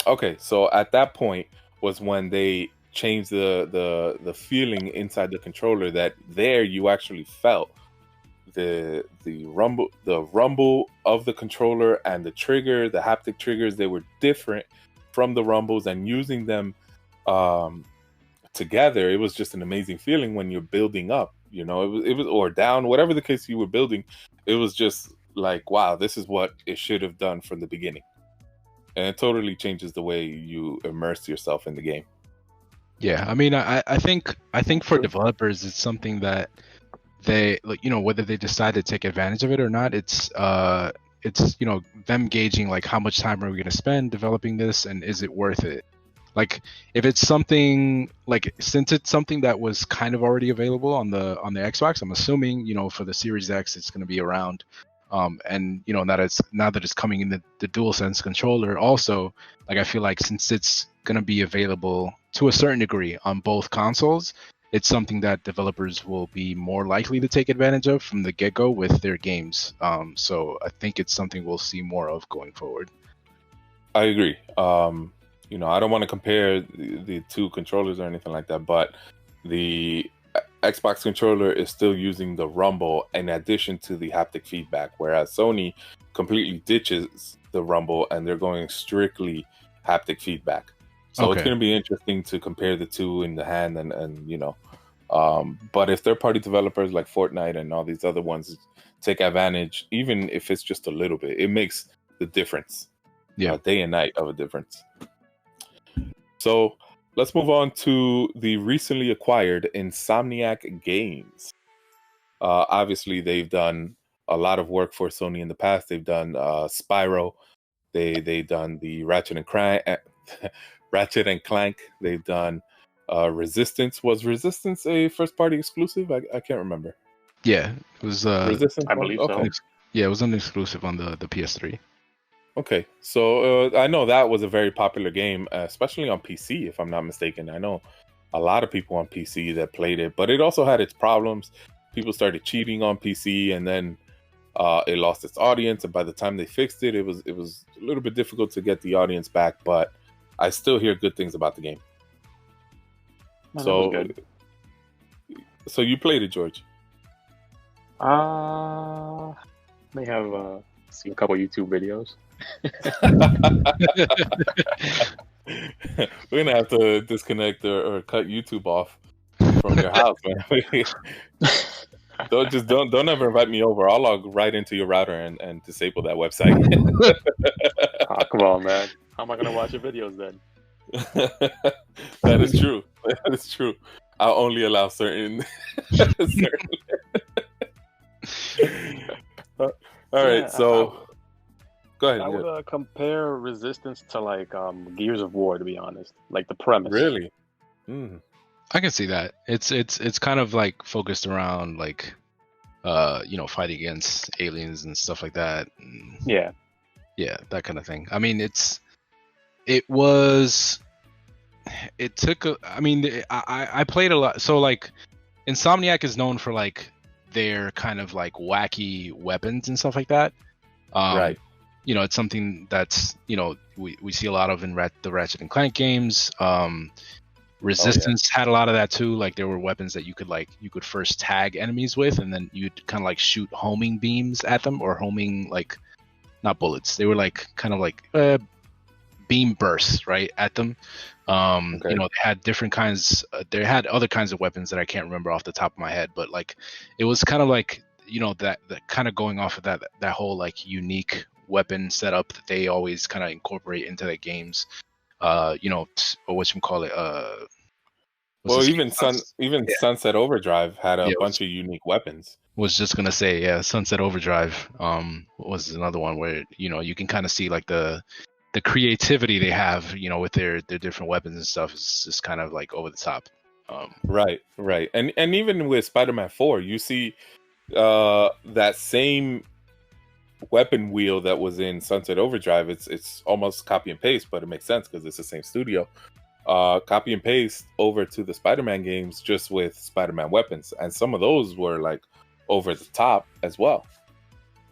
Okay, so at that point was when they changed the feeling inside the controller, that there you actually felt the rumble of the controller and the trigger, the haptic triggers. They were different from the rumbles, and using them together, it was just an amazing feeling when you're building up. It was or down, whatever the case you were building. It was just like, wow, this is what it should have done from the beginning. And it totally changes the way you immerse yourself in the game. Yeah, I mean, I think for developers, it's something that they, like, whether they decide to take advantage of it or not, it's them gauging like how much time are we going to spend developing this, and is it worth it? Like, if it's something like, since it's something that was kind of already available on the Xbox, I'm assuming for the Series X it's going to be around. And now that it's coming in the DualSense controller also, like I feel like since it's going to be available to a certain degree on both consoles, it's something that developers will be more likely to take advantage of from the get-go with their games. So I think it's something we'll see more of going forward. I agree. I don't want to compare the two controllers or anything like that, but the Xbox controller is still using the rumble in addition to the haptic feedback, whereas Sony completely ditches the rumble and they're going strictly haptic feedback. So It's going to be interesting to compare the two in the hand but if third-party developers like Fortnite and all these other ones take advantage, even if it's just a little bit, it makes the difference. Yeah, day and night of a difference. So let's move on to the recently acquired Insomniac Games. Obviously, they've done a lot of work for Sony in the past. They've done Spyro. They've done the Ratchet and Clank. They've done Resistance. Was Resistance a first-party exclusive? I can't remember. Yeah, it was. Resistance, I believe so. Yeah, it was an exclusive on the PS3. Okay, so I know that was a very popular game, especially on PC, if I'm not mistaken. I know a lot of people on PC that played it, but it also had its problems. People started cheating on PC, and then it lost its audience. And by the time they fixed it, it was a little bit difficult to get the audience back. But I still hear good things about the game. So you played it, George? May have seen a couple YouTube videos. We're gonna have to disconnect or cut YouTube off from your house, man. Don't ever invite me over. I'll log right into your router and disable that website. Come on, man. How am I gonna watch your videos then? That is true. That is true. I'll only allow certain. All right, so go ahead. I would compare Resistance to like Gears of War, to be honest. Like the premise. Really? I can see that. It's kind of like focused around like fighting against aliens and stuff like that. Yeah. Yeah, that kind of thing. I mean, it was it took a, I mean, I played a lot. So like Insomniac is known for like their kind of like wacky weapons and stuff like that. Right. You know, it's something that's, you know, we see a lot of in the Ratchet and Clank games. Resistance had a lot of that too. Like there were weapons that you could first tag enemies with, and then you'd kind of like shoot homing beams at them, or homing, like, not bullets. They were like kind of like beam bursts right at them. Okay. You know, they had different kinds. They had other kinds of weapons that I can't remember off the top of my head, but like it was kind of like, you know, that kind of going off of that whole like unique weapon setup that they always kind of incorporate into their games. You know, or whatchamacallit, Well, even Sunset Overdrive had a Yeah, bunch of unique weapons. was just gonna say, yeah, Sunset Overdrive was another one where, you know, you can kind of see like the creativity they have, you know, with their different weapons and stuff is just kind of like over the top. Right. And even with Spider-Man 4, you see that same weapon wheel that was in Sunset Overdrive. It's almost copy and paste, but it makes sense because it's the same studio. Copy and paste over to the Spider-Man games, just with Spider-Man weapons, and some of those were like over the top as well.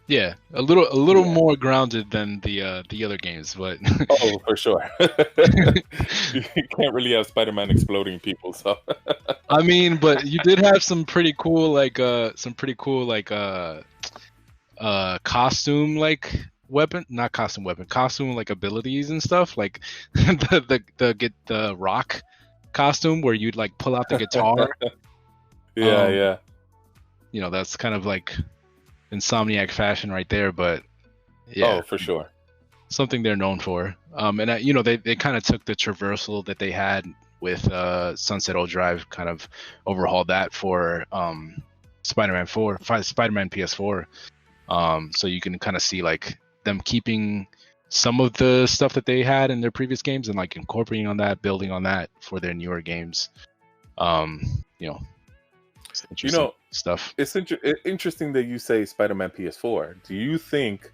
Yeah, a little more grounded than the other games, but oh, for sure. You can't really have Spider-Man exploding people, so I mean, but you did have some pretty cool costume like costume like abilities and stuff, like the rock costume where you'd like pull out the guitar. yeah. You know, that's kind of like Insomniac fashion right there, but yeah. Oh, for sure. Something they're known for. And you know, they kind of took the traversal that they had with Sunset Overdrive, kind of overhauled that for Spider-Man PS4. So you can kind of see like them keeping some of the stuff that they had in their previous games and like incorporating on that, building on that for their newer games. You know, it's interesting stuff. It's interesting that you say Spider-Man PS4. Do you think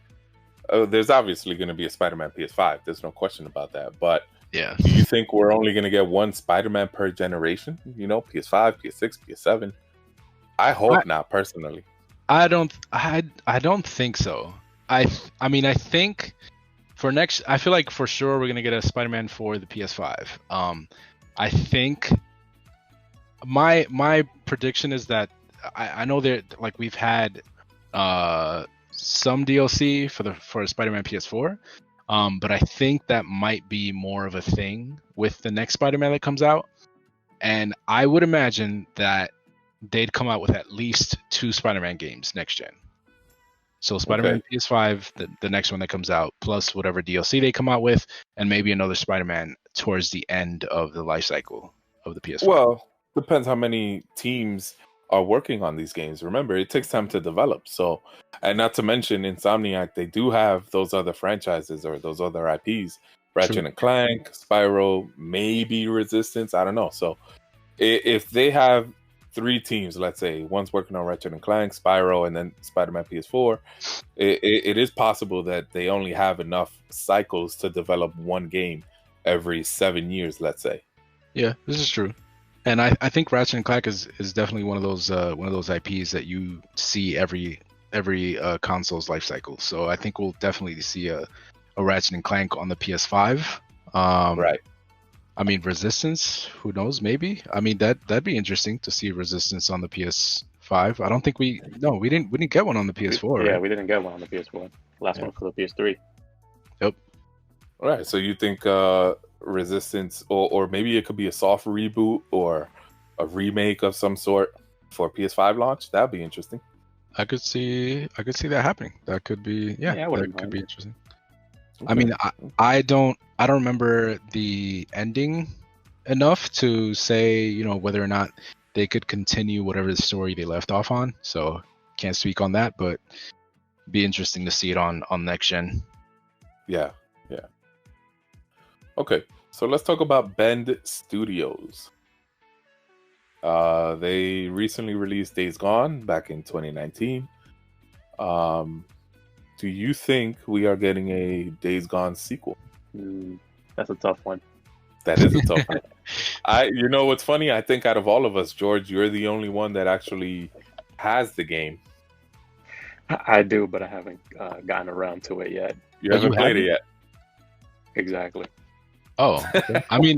there's obviously going to be a Spider-Man PS5? There's no question about that. But yeah, do you think we're only going to get one Spider-Man per generation? You know, PS5, PS6, PS7. I hope not, personally. I don't think so. I mean, I think for next, I feel like for sure we're gonna get a Spider-Man for the PS5. I think my prediction is that I know that like we've had some DLC for Spider-Man PS4, but I think that might be more of a thing with the next Spider-Man that comes out, and I would imagine that they'd come out with at least 2 Spider-Man games next gen. So Spider-Man PS5, the next one that comes out, plus whatever DLC they come out with, and maybe another Spider-Man towards the end of the life cycle of the PS5. Well, depends how many teams are working on these games. Remember, it takes time to develop. So, and not to mention Insomniac, they do have those other franchises or those other IPs, Ratchet and Clank, Spyro, maybe Resistance. I don't know. So if they have 3 teams, let's say one's working on Ratchet and Clank, Spyro, and then Spider-Man PS4, it is possible that they only have enough cycles to develop one game every 7 years, let's say. Yeah, this is true. And I think Ratchet and Clank is definitely one of those IPs that you see every console's life cycle. So I think we'll definitely see a Ratchet and Clank on the PS5. Right. I mean, Resistance, who knows? Maybe. I mean, that'd be interesting to see Resistance on the PS5. I don't think we didn't get one on the PS4. Yeah, right? we didn't get one on the PS4. Last one for the PS3. Yep. All right. So you think Resistance, or maybe it could be a soft reboot or a remake of some sort for PS5 launch? That'd be interesting. I could see that happening. That could be that could be interesting. Okay. I mean, I don't remember the ending enough to say, you know, whether or not they could continue whatever the story they left off on. So can't speak on that, but it'd be interesting to see it on next gen. Yeah. Okay, so let's talk about Bend Studios. They recently released Days Gone back in 2019. do you think we are getting a Days Gone sequel? That's a tough one. That is a tough one. You know what's funny? I think out of all of us, George, you're the only one that actually has the game. I do, but I haven't gotten around to it yet. You haven't played it yet. Exactly. Oh, okay. I mean,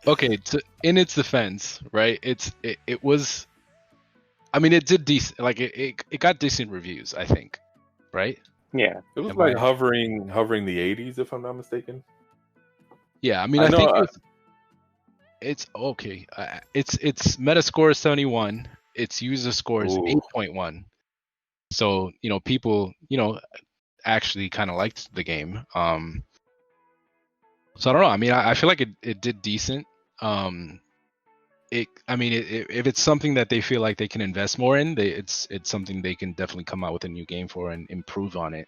okay. In its defense, right? It was. I mean, it did decent. Like it got decent reviews, I think. Right? Yeah. It was like hovering the 80s, if I'm not mistaken. Yeah, I mean, I think it's okay. Its Metascore is 71. Its user score is 8.1. So people actually kind of liked the game. So I don't know. I mean, I feel like it did decent. If it's something that they feel like they can invest more in, it's something they can definitely come out with a new game for and improve on it.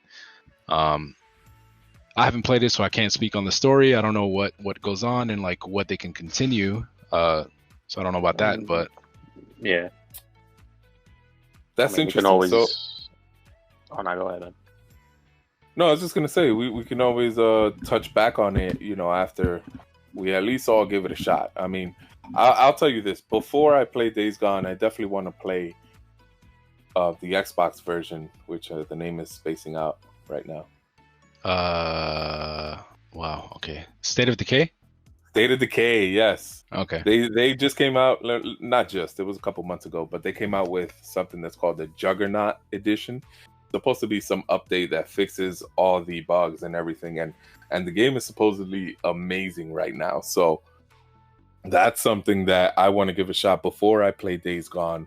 I haven't played it, so I can't speak on the story. I don't know what goes on and like what they can continue. So I don't know about that, but yeah, that's interesting. Always... Oh, no, go ahead then. No, I was just gonna say we can always touch back on it, after we at least all give it a shot. I mean, I'll tell you this: before I play Days Gone, I definitely want to play the Xbox version, which the name is spacing out right now. Wow. Okay. State of Decay. State of Decay. Yes. Okay. They just came out. Not just. It was a couple months ago, but they came out with something that's called the Juggernaut Edition. Supposed to be some update that fixes all the bugs and everything, and the game is supposedly amazing right now. So that's something that I want to give a shot before I play Days Gone.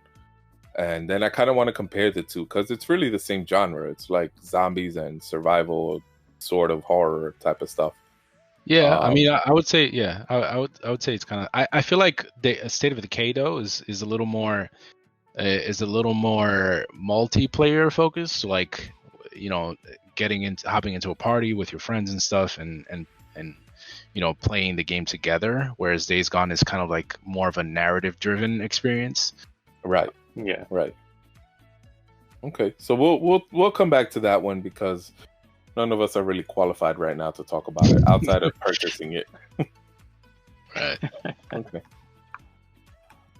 And then I kind of want to compare the two because it's really the same genre. It's like zombies and survival, sort of horror type of stuff. Yeah, I mean, I would say, yeah, I would say it's kind of. I feel like the State of Decay though is a little more multiplayer focused. Like, hopping into a party with your friends and stuff, and playing the game together. Whereas Days Gone is kind of like more of a narrative driven experience. Right. Yeah. Right. Okay. So we'll come back to that one because none of us are really qualified right now to talk about it outside of purchasing it. Right. Okay.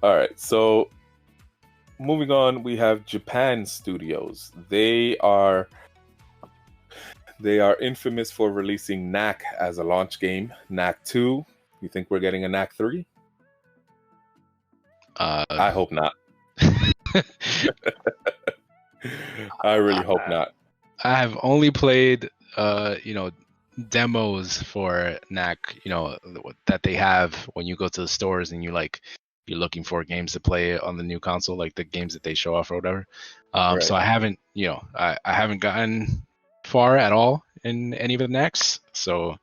All right. So moving on, we have Japan Studios. They are infamous for releasing Knack as a launch game. Knack 2. You think we're getting a Knack 3? I hope not. I really hope not. I have only played demos for Knack, that they have when you go to the stores and you're looking for games to play on the new console, like the games that they show off or whatever. Right. So I haven't, I haven't gotten far at all in any of the Knacks, so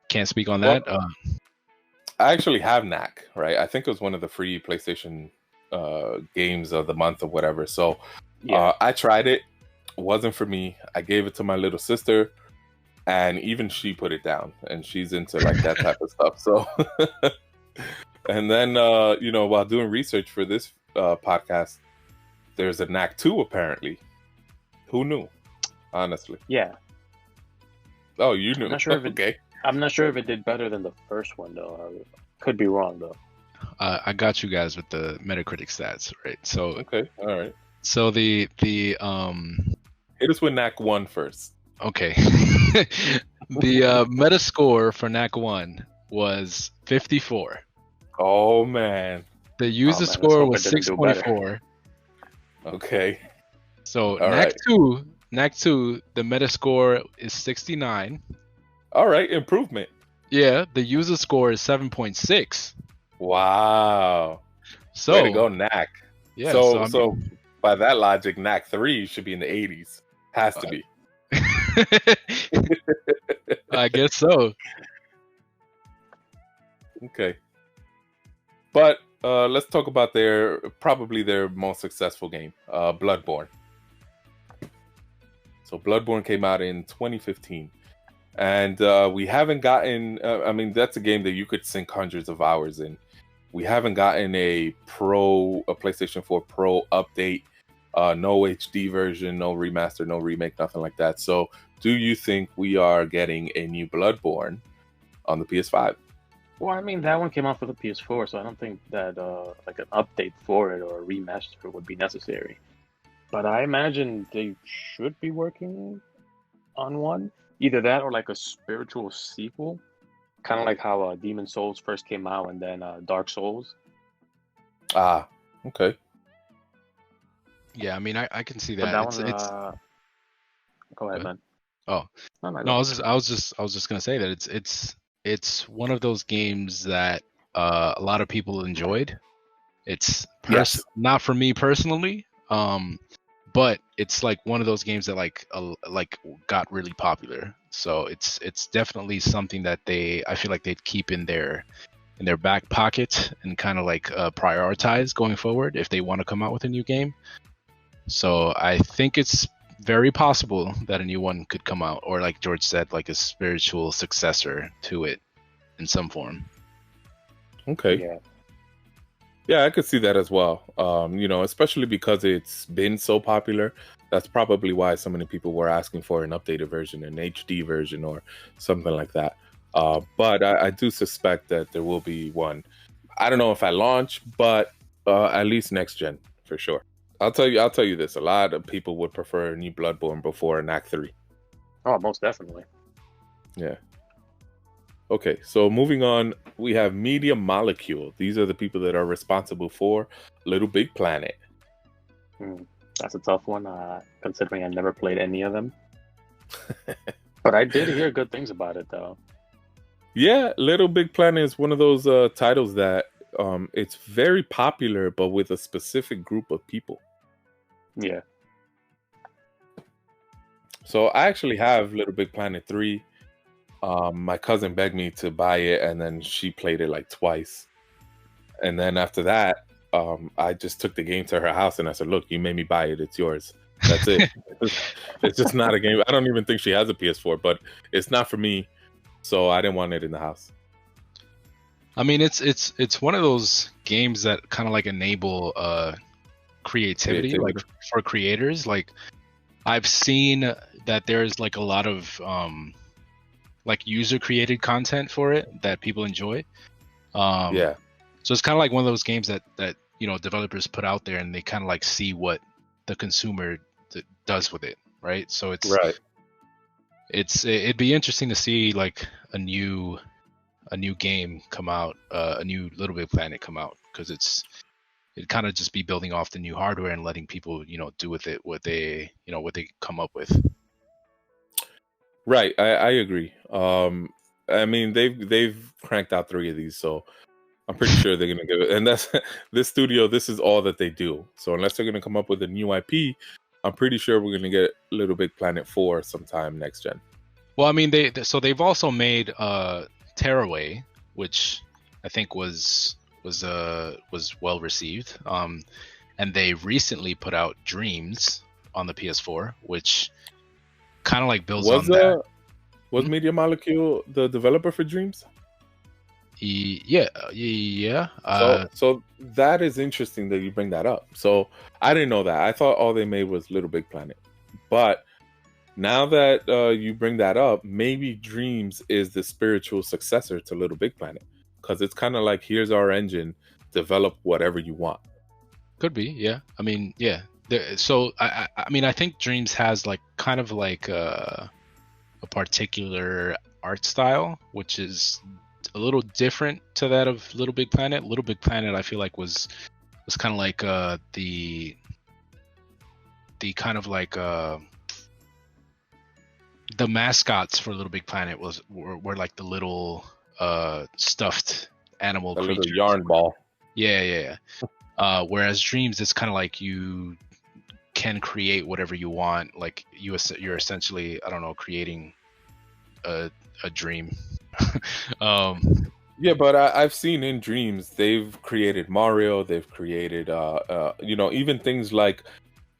can't speak on that. I actually have Knack, right? I think it was one of the free PlayStation games of the month or whatever. So yeah. I tried it. It wasn't for me. I gave it to my little sister, and even she put it down, and she's into like that type of stuff. So, and then while doing research for this podcast, there's a Knack 2 apparently. Who knew? Honestly. Yeah. Oh, you knew. I'm not sure if it did better than the first one though. I could be wrong though. I got you guys with the Metacritic stats, right? So okay, all right. So the hit us with Knack 1 first. Okay. The Metascore for Knack 1 was 54. Oh man. The user score was 6.4. Okay. So Knack 2, the Metascore is 69. All right, improvement. Yeah, the user score is 7.6. Wow. So way to go, Knack. Yeah. So by that logic, Knack 3 should be in the 80s. Has to be. I guess so. Okay. But let's talk about probably their most successful game, Bloodborne. So Bloodborne came out in 2015. And we haven't gotten... that's a game that you could sink hundreds of hours in. We haven't gotten a PlayStation 4 Pro update. No HD version, no remaster, no remake, nothing like that. So do you think we are getting a new Bloodborne on the PS5? Well, I mean, that one came out for the PS4, so I don't think that like an update for it or a remaster would be necessary. But I imagine they should be working on one. Either that or like a spiritual sequel. Kind of like how Demon Souls first came out and then Dark Souls. Ah, okay. Yeah, I mean, I can see But that. that one, go ahead, man. Oh, No, I was just gonna say that it's one of those games that a lot of people enjoyed. It's Yes. not for me personally, but it's like one of those games that like got really popular. So it's definitely something that I feel like they'd keep in their back pocket and kind of like prioritize going forward if they want to come out with a new game. So I think it's very possible that a new one could come out, or like George said, like a spiritual successor to it in some form. Okay. Yeah, I could see that as well. Especially because it's been so popular. That's probably why so many people were asking for an updated version, an HD version, or something like that. But I do suspect that there will be one. I don't know if at launch, but at least next gen for sure. I'll tell you this: a lot of people would prefer a new Bloodborne before an Act 3. Oh, most definitely. Yeah. Okay, so moving on, we have Media Molecule. These are the people that are responsible for Little Big Planet. That's a tough one, considering I never played any of them. But I did hear good things about it, though. Yeah, Little Big Planet is one of those titles that it's very popular, but with a specific group of people. Yeah. So I actually have Little Big Planet 3. My cousin begged me to buy it, and then she played it like twice. And then after that, I just took the game to her house and I said, "Look, you made me buy it. It's yours. That's it." It's just not a game. I don't even think she has a PS4, but it's not for me. So I didn't want it in the house. I mean, it's one of those games that kind of like enable creativity, like for creators. Like I've seen that there's like a lot of like user created content for it that people enjoy. Yeah. So it's kind of like one of those games that developers put out there and they kind of like see what the consumer does with it, right? So it's right. It'd be interesting to see like a new game come out, a new Little Big Planet come out, because it'd kind of just be building off the new hardware and letting people do with it what they come up with. Right, I agree. I mean, they've cranked out 3 of these, so I'm pretty sure they're gonna give it. And that's this studio. This is all that they do. So unless they're gonna come up with a new IP, I'm pretty sure we're gonna get Little Big Planet 4 sometime next gen. Well, I mean, they've also made Tearaway, which I think was well received. And they recently put out Dreams on the PS4, which kind of like builds on that. Was Media Molecule the developer for Dreams? Yeah. So that is interesting that you bring that up. So I didn't know that. I thought all they made was Little Big Planet. But now that you bring that up, maybe Dreams is the spiritual successor to Little Big Planet, because it's kind of like, here's our engine, develop whatever you want. Could be, yeah. I mean, yeah. So I mean, I think Dreams has like kind of like a particular art style, which is a little different to that of Little Big Planet. Little Big Planet, I feel like was kind of like the kind of like the mascots for Little Big Planet were like the little stuffed animal creatures. Little yarn ball. Yeah. Whereas Dreams, it's kind of like you can create whatever you want. Like you're essentially, I don't know, creating a dream. Yeah, but I've seen in Dreams they've created Mario. They've created even things like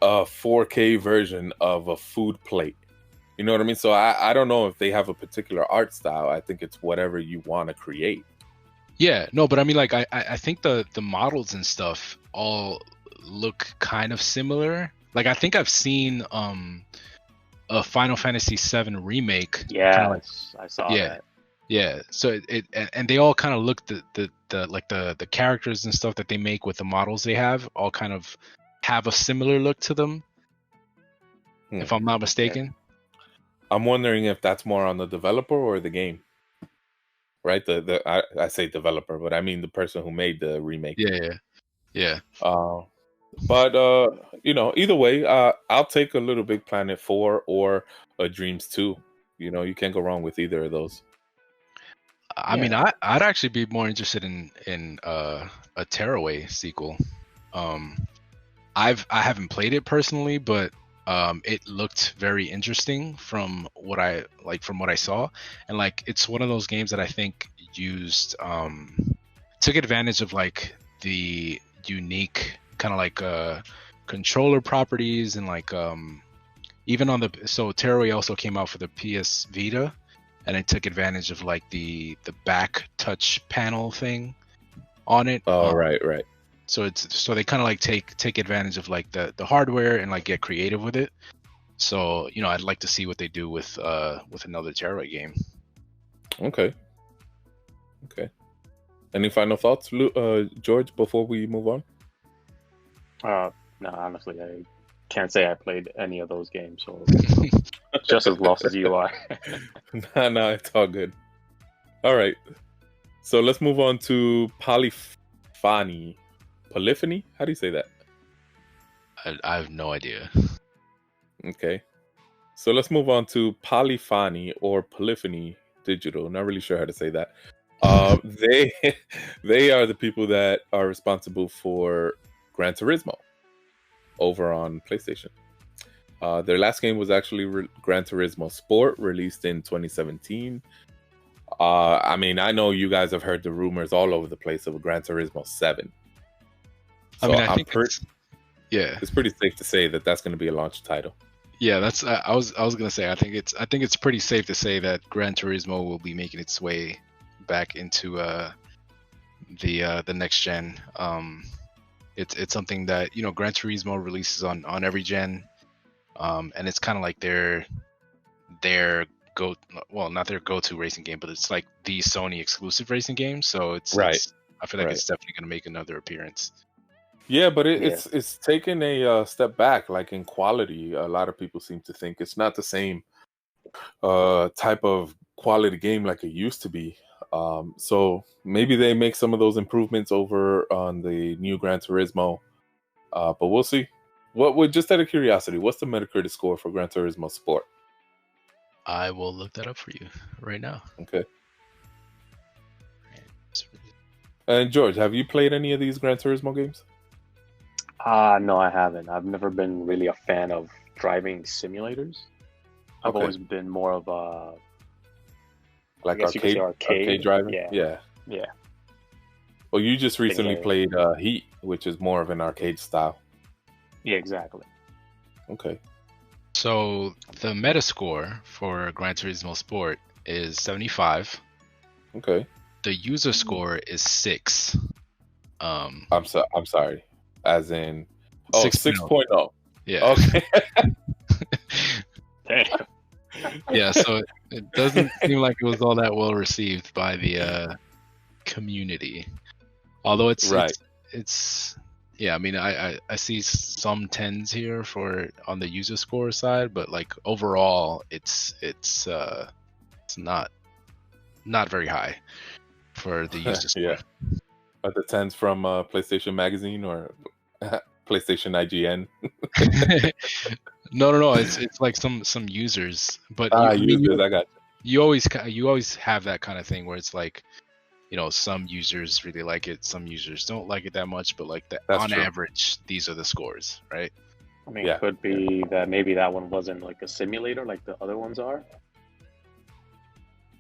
a 4K version of a food plate. You know what I mean? So I don't know if they have a particular art style. I think it's whatever you want to create. Yeah, no, but I mean, like, I think the models and stuff all look kind of similar. Like I think I've seen a Final Fantasy VII remake. Yeah, I saw yeah, that. Yeah. So and they all kind of look the characters and stuff that they make with the models they have all kind of have a similar look to them. If I'm not mistaken. I'm wondering if that's more on the developer or the game. Right? I say developer, but I mean the person who made the remake. Yeah. But either way, I'll take a Little Big Planet 4 or a Dreams 2. You can't go wrong with either of those. I mean, I'd actually be more interested in a Tearaway sequel. I haven't played it personally, but it looked very interesting from what I saw, and like it's one of those games that I think took advantage of like the unique kind of like controller properties and like even on so Tearaway also came out for the PS Vita, and it took advantage of like the back touch panel thing on it. Oh, right. So they kind of like take advantage of like the hardware and like get creative with it. So I'd like to see what they do with another Tearaway game. Okay. Any final thoughts, George, before we move on? No, honestly, I can't say I played any of those games, so just as lost as you are. No, it's all good. All right, so let's move on to Polyphony. How do you say that? I have no idea. Okay, so let's move on to Polyphony or Polyphony Digital. Not really sure how to say that. They are the people that are responsible for Gran Turismo over on PlayStation. Their last game was actually Gran Turismo Sport, released in 2017. I mean, I know you guys have heard the rumors all over the place of a Gran Turismo 7. So I think it's pretty safe to say that that's going to be a launch title. Yeah, that's I was gonna say I think it's pretty safe to say that Gran Turismo will be making its way back into the next gen. It's something that Gran Turismo releases on every gen, and it's kind of like their not their go-to racing game, but it's like the Sony exclusive racing game. So I feel like it's definitely gonna make another appearance. Yeah, but it's taken a step back, like in quality. A lot of people seem to think it's not the same type of quality game like it used to be. So maybe they make some of those improvements over on the new Gran Turismo, but we'll see. Just out of curiosity, what's the Metacritic score for Gran Turismo Sport? I will look that up for you right now. Okay. And George, have you played any of these Gran Turismo games? No, I haven't. I've never been really a fan of driving simulators. I've always been more of a arcade driving. Yeah. Well, you just recently played Heat, which is more of an arcade style. Yeah, exactly. Okay. So the Metascore for Gran Turismo Sport is 75. Okay. The user score is 6. I'm sorry. As in 6.0. Yeah. Okay. Damn. Yeah, so it doesn't seem like it was all that well received by the community. Although it's yeah, I mean I see some 10s here on the user score side, but like overall it's not very high for the user score. Yeah. Are the 10s from PlayStation Magazine or PlayStation IGN? No. It's like some users, but users. I got you. You always have that kind of thing where it's like, some users really like it, some users don't like it that much, but like on average, these are the scores, right? I mean, it could be that maybe that one wasn't like a simulator like the other ones are.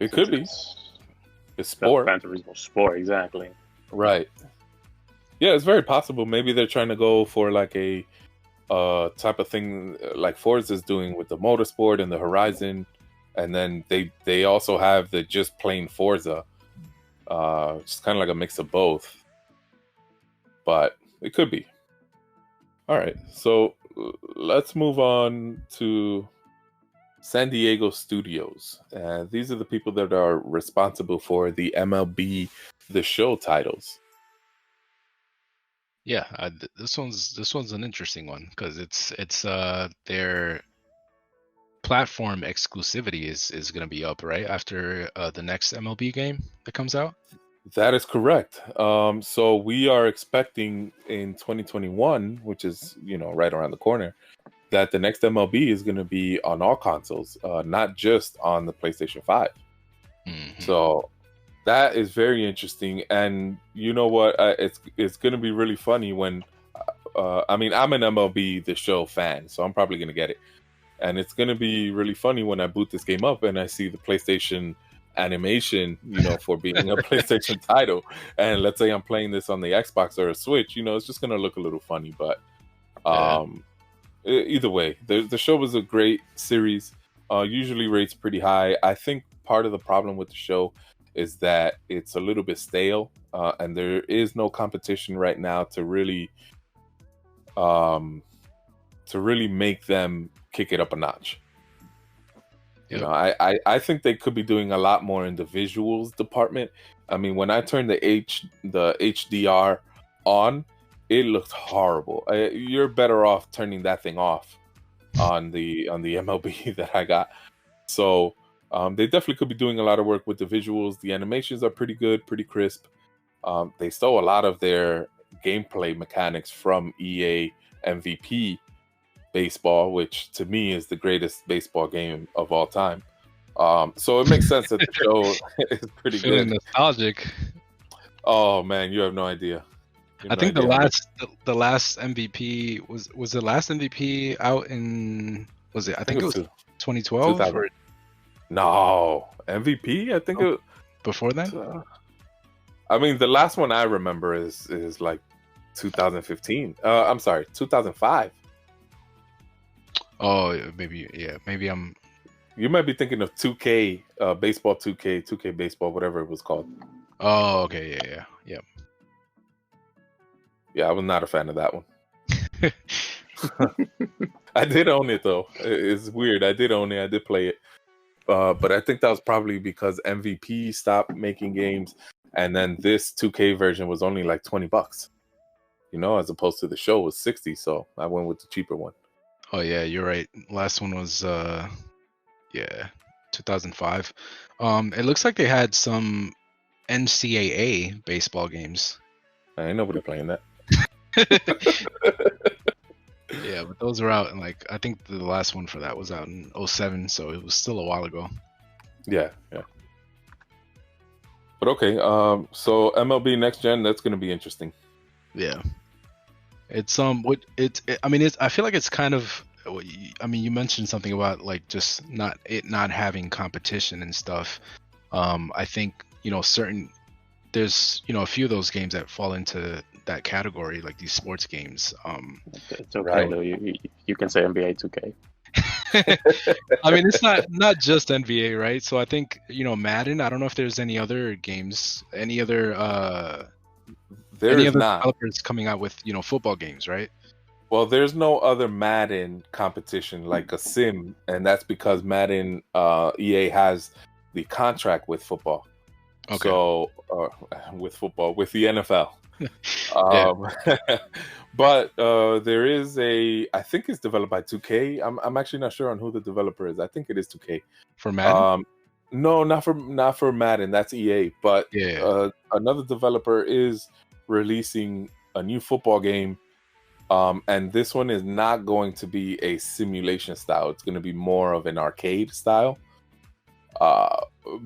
It could be. It's sport. Gran Turismo Sport, exactly. Right. Yeah, it's very possible. Maybe they're trying to go for like a type of thing like Forza's doing with the Motorsport and the Horizon, and then they also have the just plain Forza. It's kind of like a mix of both, but it could be. All right, so let's move on to San Diego Studios. These are the people that are responsible for the MLB The Show titles. Yeah, this one's an interesting one because it's their platform exclusivity is going to be up right after the next MLB game that comes out. That is correct. So we are expecting in 2021, which is right around the corner, that the next MLB is going to be on all consoles, not just on the PlayStation 5. Mm-hmm. So that is very interesting. And you know what? It's going to be really funny when, I'm an MLB The Show fan, so I'm probably going to get it. And it's going to be really funny when I boot this game up and I see the PlayStation animation, for being a PlayStation title. And let's say I'm playing this on the Xbox or a Switch, it's just going to look a little funny. But either way, the show was a great series. Usually rates pretty high. I think part of the problem with the show is that it's a little bit stale, and there is no competition right now to really make them kick it up a notch. Yep. I think they could be doing a lot more in the visuals department. I mean, when I turned the HDR on, it looked horrible. You're better off turning that thing off on the MLB that I got. So they definitely could be doing a lot of work with the visuals. The animations are pretty good, pretty crisp. They stole a lot of their gameplay mechanics from EA MVP Baseball, which to me is the greatest baseball game of all time. So it makes sense that the show is pretty Feeling good. nostalgic. Oh man, you have no idea. I think the last MVP was the last MVP out in I think it was 2012 or no MVP. I think it before then. The last one I remember is like 2015. I'm sorry, 2005. Oh, maybe I'm. You might be thinking of 2K, baseball 2K baseball, whatever it was called. Oh, okay, yeah. Yeah, I was not a fan of that one. I did own it though. It's weird. I did own it. I did play it, but I think that was probably because MVP stopped making games, and then this 2K version was only like $20, as opposed to the show was $60. So I went with the cheaper one. Oh yeah, you're right. Last one was 2005. It looks like they had some NCAA baseball games. Ain't nobody playing that. Yeah, but those are out, and I think the last one for that was out in 2007, so it was still a while ago. Yeah. But okay, so MLB Next Gen, that's going to be interesting. Yeah. It's I feel like it's kind of, you mentioned something about just not having competition and stuff. I think there's a few of those games that fall into that category, like these sports games. It's okay though. You can say NBA 2K. It's not just NBA, right? So I think Madden. I don't know if there's any other games, any other developers coming out with football games, right? Well, there's no other Madden competition like a sim, and that's because Madden EA has the contract with football. Okay. So with the NFL. But there is I think it's developed by 2K. I'm actually not sure on who the developer is. I think it is 2K. For Madden? No, not for Madden. That's EA. But another developer is releasing a new football game, and this one is not going to be a simulation style. It's going to be more of an arcade style,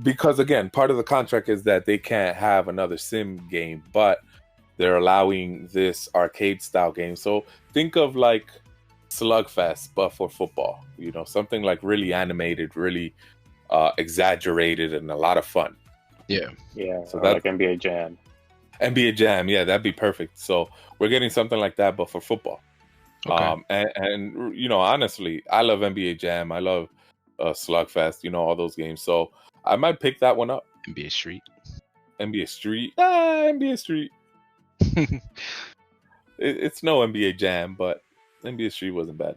because again, part of the contract is that they can't have another sim game, but they're allowing this arcade style game. So think of like Slugfest, but for football, something like really animated, really exaggerated, and a lot of fun. Yeah. So that's like NBA Jam. Yeah, that'd be perfect. So we're getting something like that, but for football. Okay. And honestly, I love NBA Jam. I love Slugfest. All those games. So I might pick that one up. NBA Street. NBA Street. It's no NBA Jam, but MBSG wasn't bad.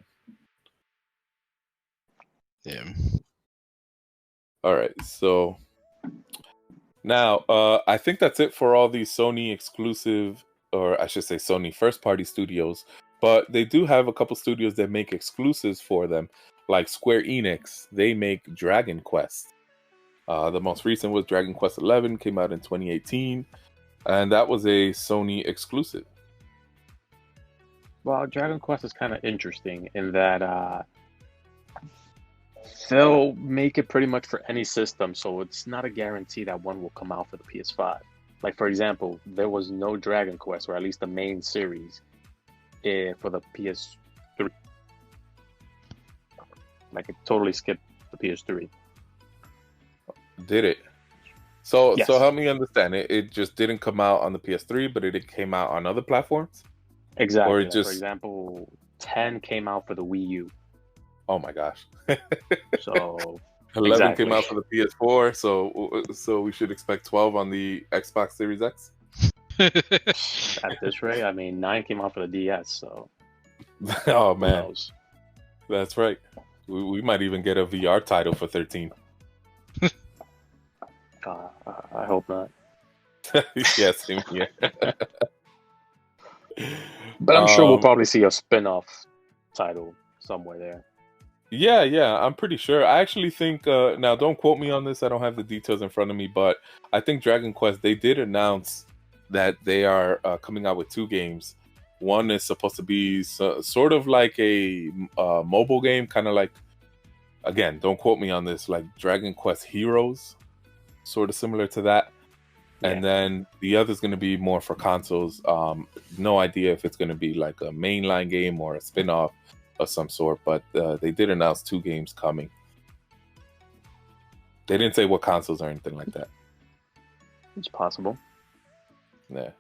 Yeah. All right, so now I think that's it for all these Sony exclusive, or I should say Sony First Party Studios. But they do have a couple studios that make exclusives for them, like Square Enix. They make Dragon Quest. The most recent was Dragon Quest 11, came out in 2018, and that was a Sony exclusive. Well, Dragon Quest is kind of interesting in that they'll make it pretty much for any system, so it's not a guarantee that one will come out for the PS5. Like, for example, there was no Dragon Quest, or at least the main series, for the PS3. Like, it totally skipped the PS3. Did it? So Yes. so help me understand. It just didn't come out on the PS3, but it came out on other platforms? Exactly. Or it Like, just... for example, 10 came out for the Wii U. Oh my gosh. So 11 exactly. came out for the PS4, so we should expect 12 on the Xbox Series X? At this rate, I mean, 9 came out for the DS, so Oh who man, knows? that's right. We might even get a VR title for 13. I hope not. Yeah, same here. But I'm sure we'll probably see a spin-off title somewhere there. Yeah, I'm pretty sure. I actually think, now don't quote me on this, I don't have the details in front of me, but I think Dragon Quest, they did announce that they are coming out with 2 games. One is supposed to be sort of like a mobile game, kind of like, again, don't quote me on this, like Dragon Quest Heroes, sort of similar to that. Yeah. And then the other is going to be more for consoles. No idea if it's going to be like a mainline game or a spin-off of some sort, but they did announce 2 games coming. They didn't say what consoles or anything like that. It's possible. Yeah.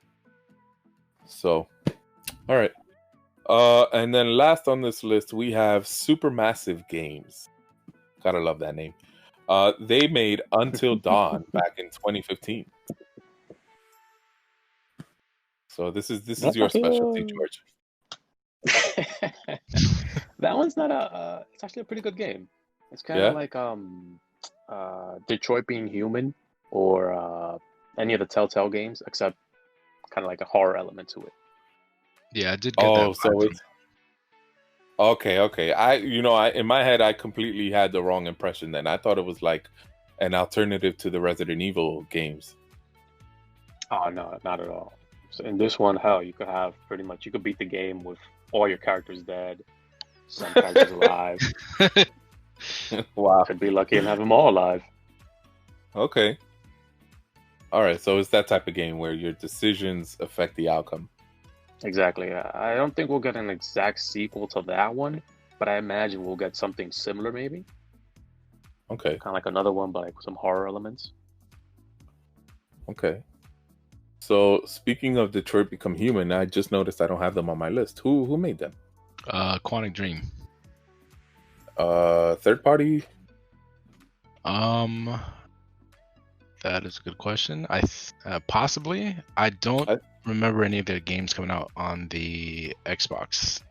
So, all right. And then last on this list, we have Supermassive Games. Gotta love that name. They made Until Dawn back in 2015. So this is your specialty, George. That one's not it's actually a pretty good game. It's kind of like Detroit Being Human or any of the Telltale games, except kind of like a horror element to it. Yeah, I did get that. So it's okay. I in my head I completely had the wrong impression then. I thought it was like an alternative to the Resident Evil games. Oh no, not at all. So in this one, hell, you could beat the game with all your characters dead, some characters alive. Wow. Could be lucky and have them all alive. Okay. All right, so it's that type of game where your decisions affect the outcome. Exactly. I don't think we'll get an exact sequel to that one, but I imagine we'll get something similar, maybe. Okay. Kind of like another one, but like with some horror elements. Okay. So speaking of Detroit Become Human, I just noticed I don't have them on my list. Who made them? Quantic Dream. Third party? That is a good question. Possibly. I don't remember any of their games coming out on the Xbox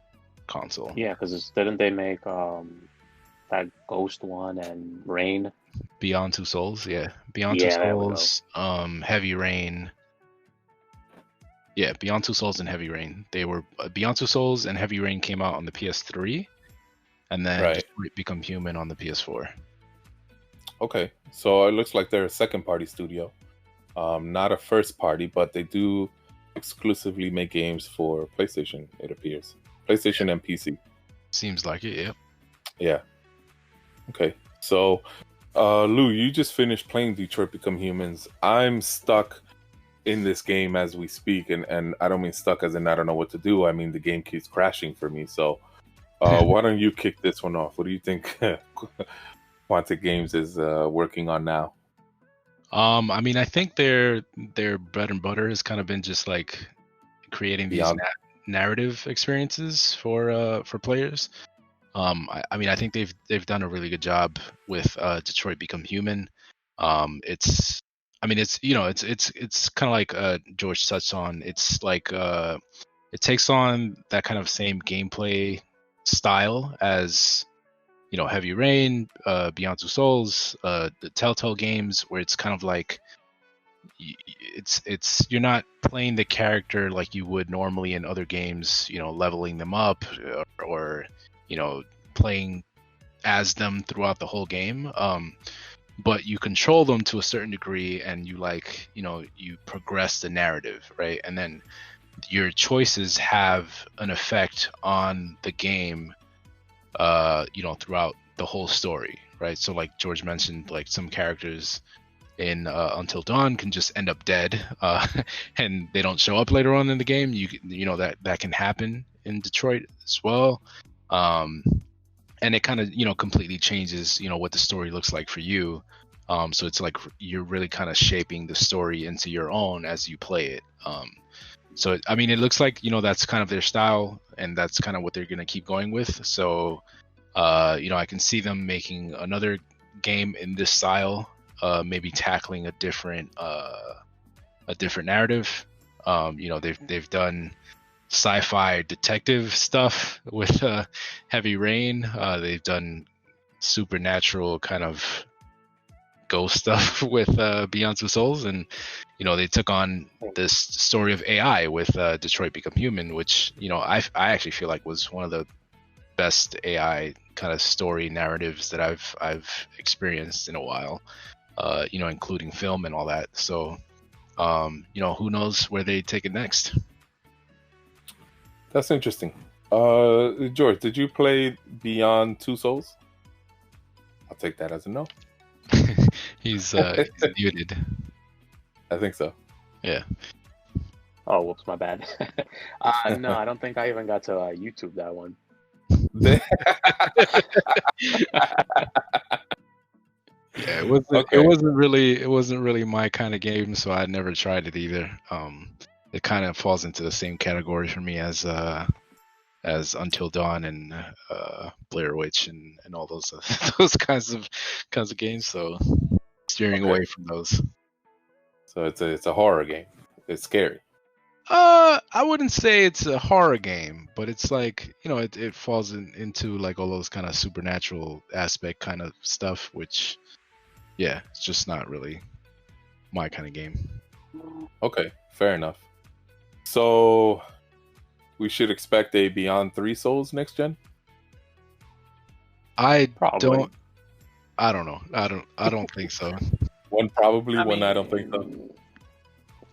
console. Yeah, because didn't they make that Ghost one and Rain? Beyond Two Souls, yeah. Beyond Two Souls, Heavy Rain. Yeah, Beyond Two Souls and Heavy Rain. They were Beyond Two Souls and Heavy Rain came out on the PS3, and then Detroit Become Human on the PS4. Okay, so it looks like they're a second party studio, not a first party, but they do exclusively make games for PlayStation. It appears PlayStation and PC. Seems like it. Yep. Yeah. Okay, so Lou, you just finished playing Detroit Become Humans. I'm stuck in this game as we speak, and I don't mean stuck as in I don't know what to do. I mean the game keeps crashing for me. So why don't you kick this one off? What do you think Quantic Games is working on now? I mean, I think their bread and butter has kind of been just like creating these narrative experiences for players. I mean, I think they've done a really good job with Detroit Become Human. It's kind of like George touched on. It's like it takes on that kind of same gameplay style as, you know, Heavy Rain, Beyond Two Souls, the Telltale games, where it's kind of like it's you're not playing the character like you would normally in other games, you know, leveling them up or you know, playing as them throughout the whole game. But you control them to a certain degree, and you, like, you know, you progress the narrative, right? And then your choices have an effect on the game, you know, throughout the whole story, right? So like George mentioned, like some characters in Until Dawn can just end up dead, and they don't show up later on in the game. You know that can happen in Detroit as well. And it kind of, you know, completely changes, you know, what the story looks like for you. So it's like you're really kind of shaping the story into your own as you play it. So I mean, it looks like, you know, that's kind of their style, and that's kind of what they're gonna keep going with. So you know, I can see them making another game in this style, maybe tackling a different narrative. You know, they've done sci-fi detective stuff with Heavy Rain. They've done supernatural kind of ghost stuff with Beyond Two Souls, and you know, they took on this story of AI with Detroit Become Human, which, you know, I actually feel like was one of the best AI kind of story narratives that I've experienced in a while. You know, including film and all that. So you know, who knows where they take it next. That's interesting. George, did you play Beyond Two Souls? I'll take that as a no. He's muted. I think so. Yeah. Oh, whoops, my bad. No, I don't think I even got to YouTube that one. Yeah, it wasn't really my kind of game, so I never tried it either. It kind of falls into the same category for me as Until Dawn and Blair Witch and all those those kinds of games. So steering away from those. So it's a horror game. It's scary. I wouldn't say it's a horror game, but it's like, you know, it falls into like all those kind of supernatural aspect kind of stuff, which, yeah, it's just not really my kind of game. Okay, fair enough. So we should expect a Beyond Three Souls next gen? I Probably. don't know. I don't think so. One probably, I don't think so.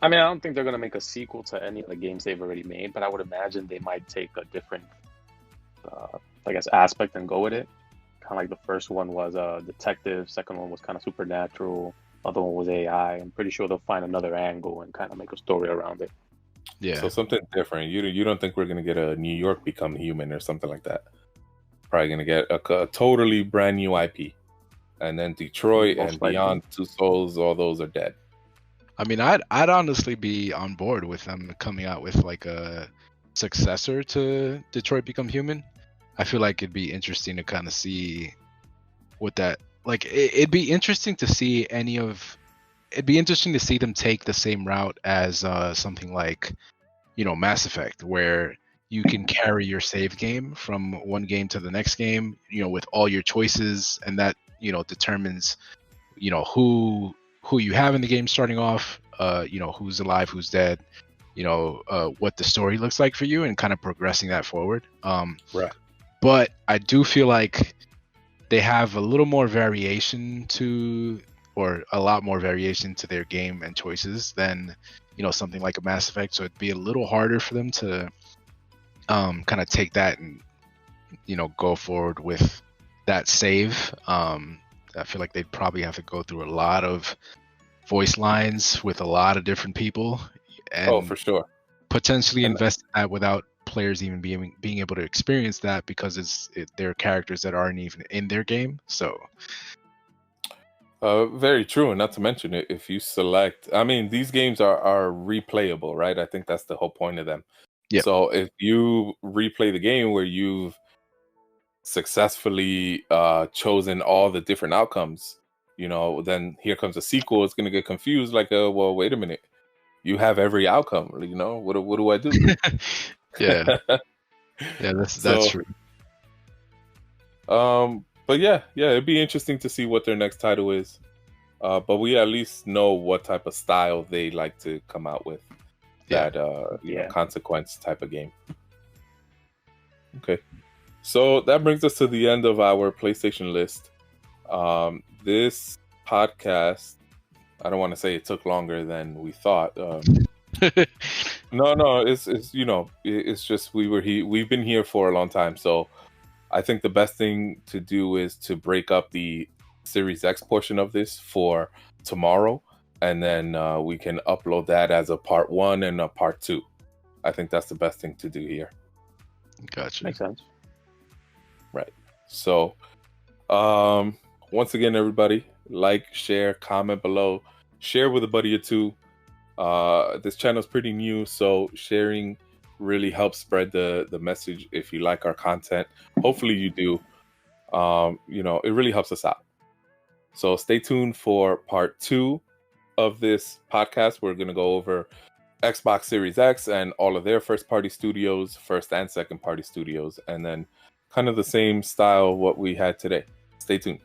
I mean, I don't think they're going to make a sequel to any of the games they've already made, but I would imagine they might take a different, I guess, aspect and go with it. Kind of like the first one was detective, second one was kind of supernatural, other one was AI. I'm pretty sure they'll find another angle and kind of make a story around it. Yeah. So something different. You don't think we're going to get a New York Become Human or something like that? Probably going to get a totally brand new IP. And then Detroit Most and likely. Beyond Two Souls, all those are dead. I mean, I'd honestly be on board with them coming out with like a successor to Detroit Become Human. I feel like it'd be interesting to kind of see what that, like, it'd be interesting to see it'd be interesting to see them take the same route as something like, you know, Mass Effect, where you can carry your save game from one game to the next game, you know, with all your choices, and that, you know, determines, you know, who you have in the game starting off, you know, who's alive, who's dead, you know, what the story looks like for you, and kind of progressing that forward. Right. But I do feel like they have a little more variation or a lot more variation to their game and choices than, you know, something like a Mass Effect. So it'd be a little harder for them to kind of take that and, you know, go forward with that save. I feel like they'd probably have to go through a lot of voice lines with a lot of different people, and For sure. potentially invest in that without players even being able to experience that, because they're characters that aren't even in their game. So very true. And not to mention, if you select, I mean, these games are replayable, right? I think that's the whole point of them. Yep. So if you replay the game where you've successfully chosen all the different outcomes, you know, then here comes a sequel. It's going to get confused, like, well, wait a minute, you have every outcome, you know, what do I do? Yeah, yeah, that's So, true. but yeah, it'd be interesting to see what their next title is. But we at least know what type of style they like to come out with. Yeah. That you know, consequence type of game. Okay, so that brings us to the end of our PlayStation list. This podcast, I don't want to say it took longer than we thought. No, it's you know, it's just we've been here for a long time, so I think the best thing to do is to break up the Series X portion of this for tomorrow, and then we can upload that as a part 1 and a part 2. I think that's the best thing to do here. Gotcha. Makes sense. Right. So, once again, everybody, like, share, comment below, share with a buddy or two. This channel is pretty new, so sharing really helps spread the message. If you like our content, hopefully you do. You know, it really helps us out. So stay tuned for part 2 of this podcast. We're going to go over Xbox Series X and all of their first party studios, first and second party studios, and then kind of the same style what we had today. Stay tuned.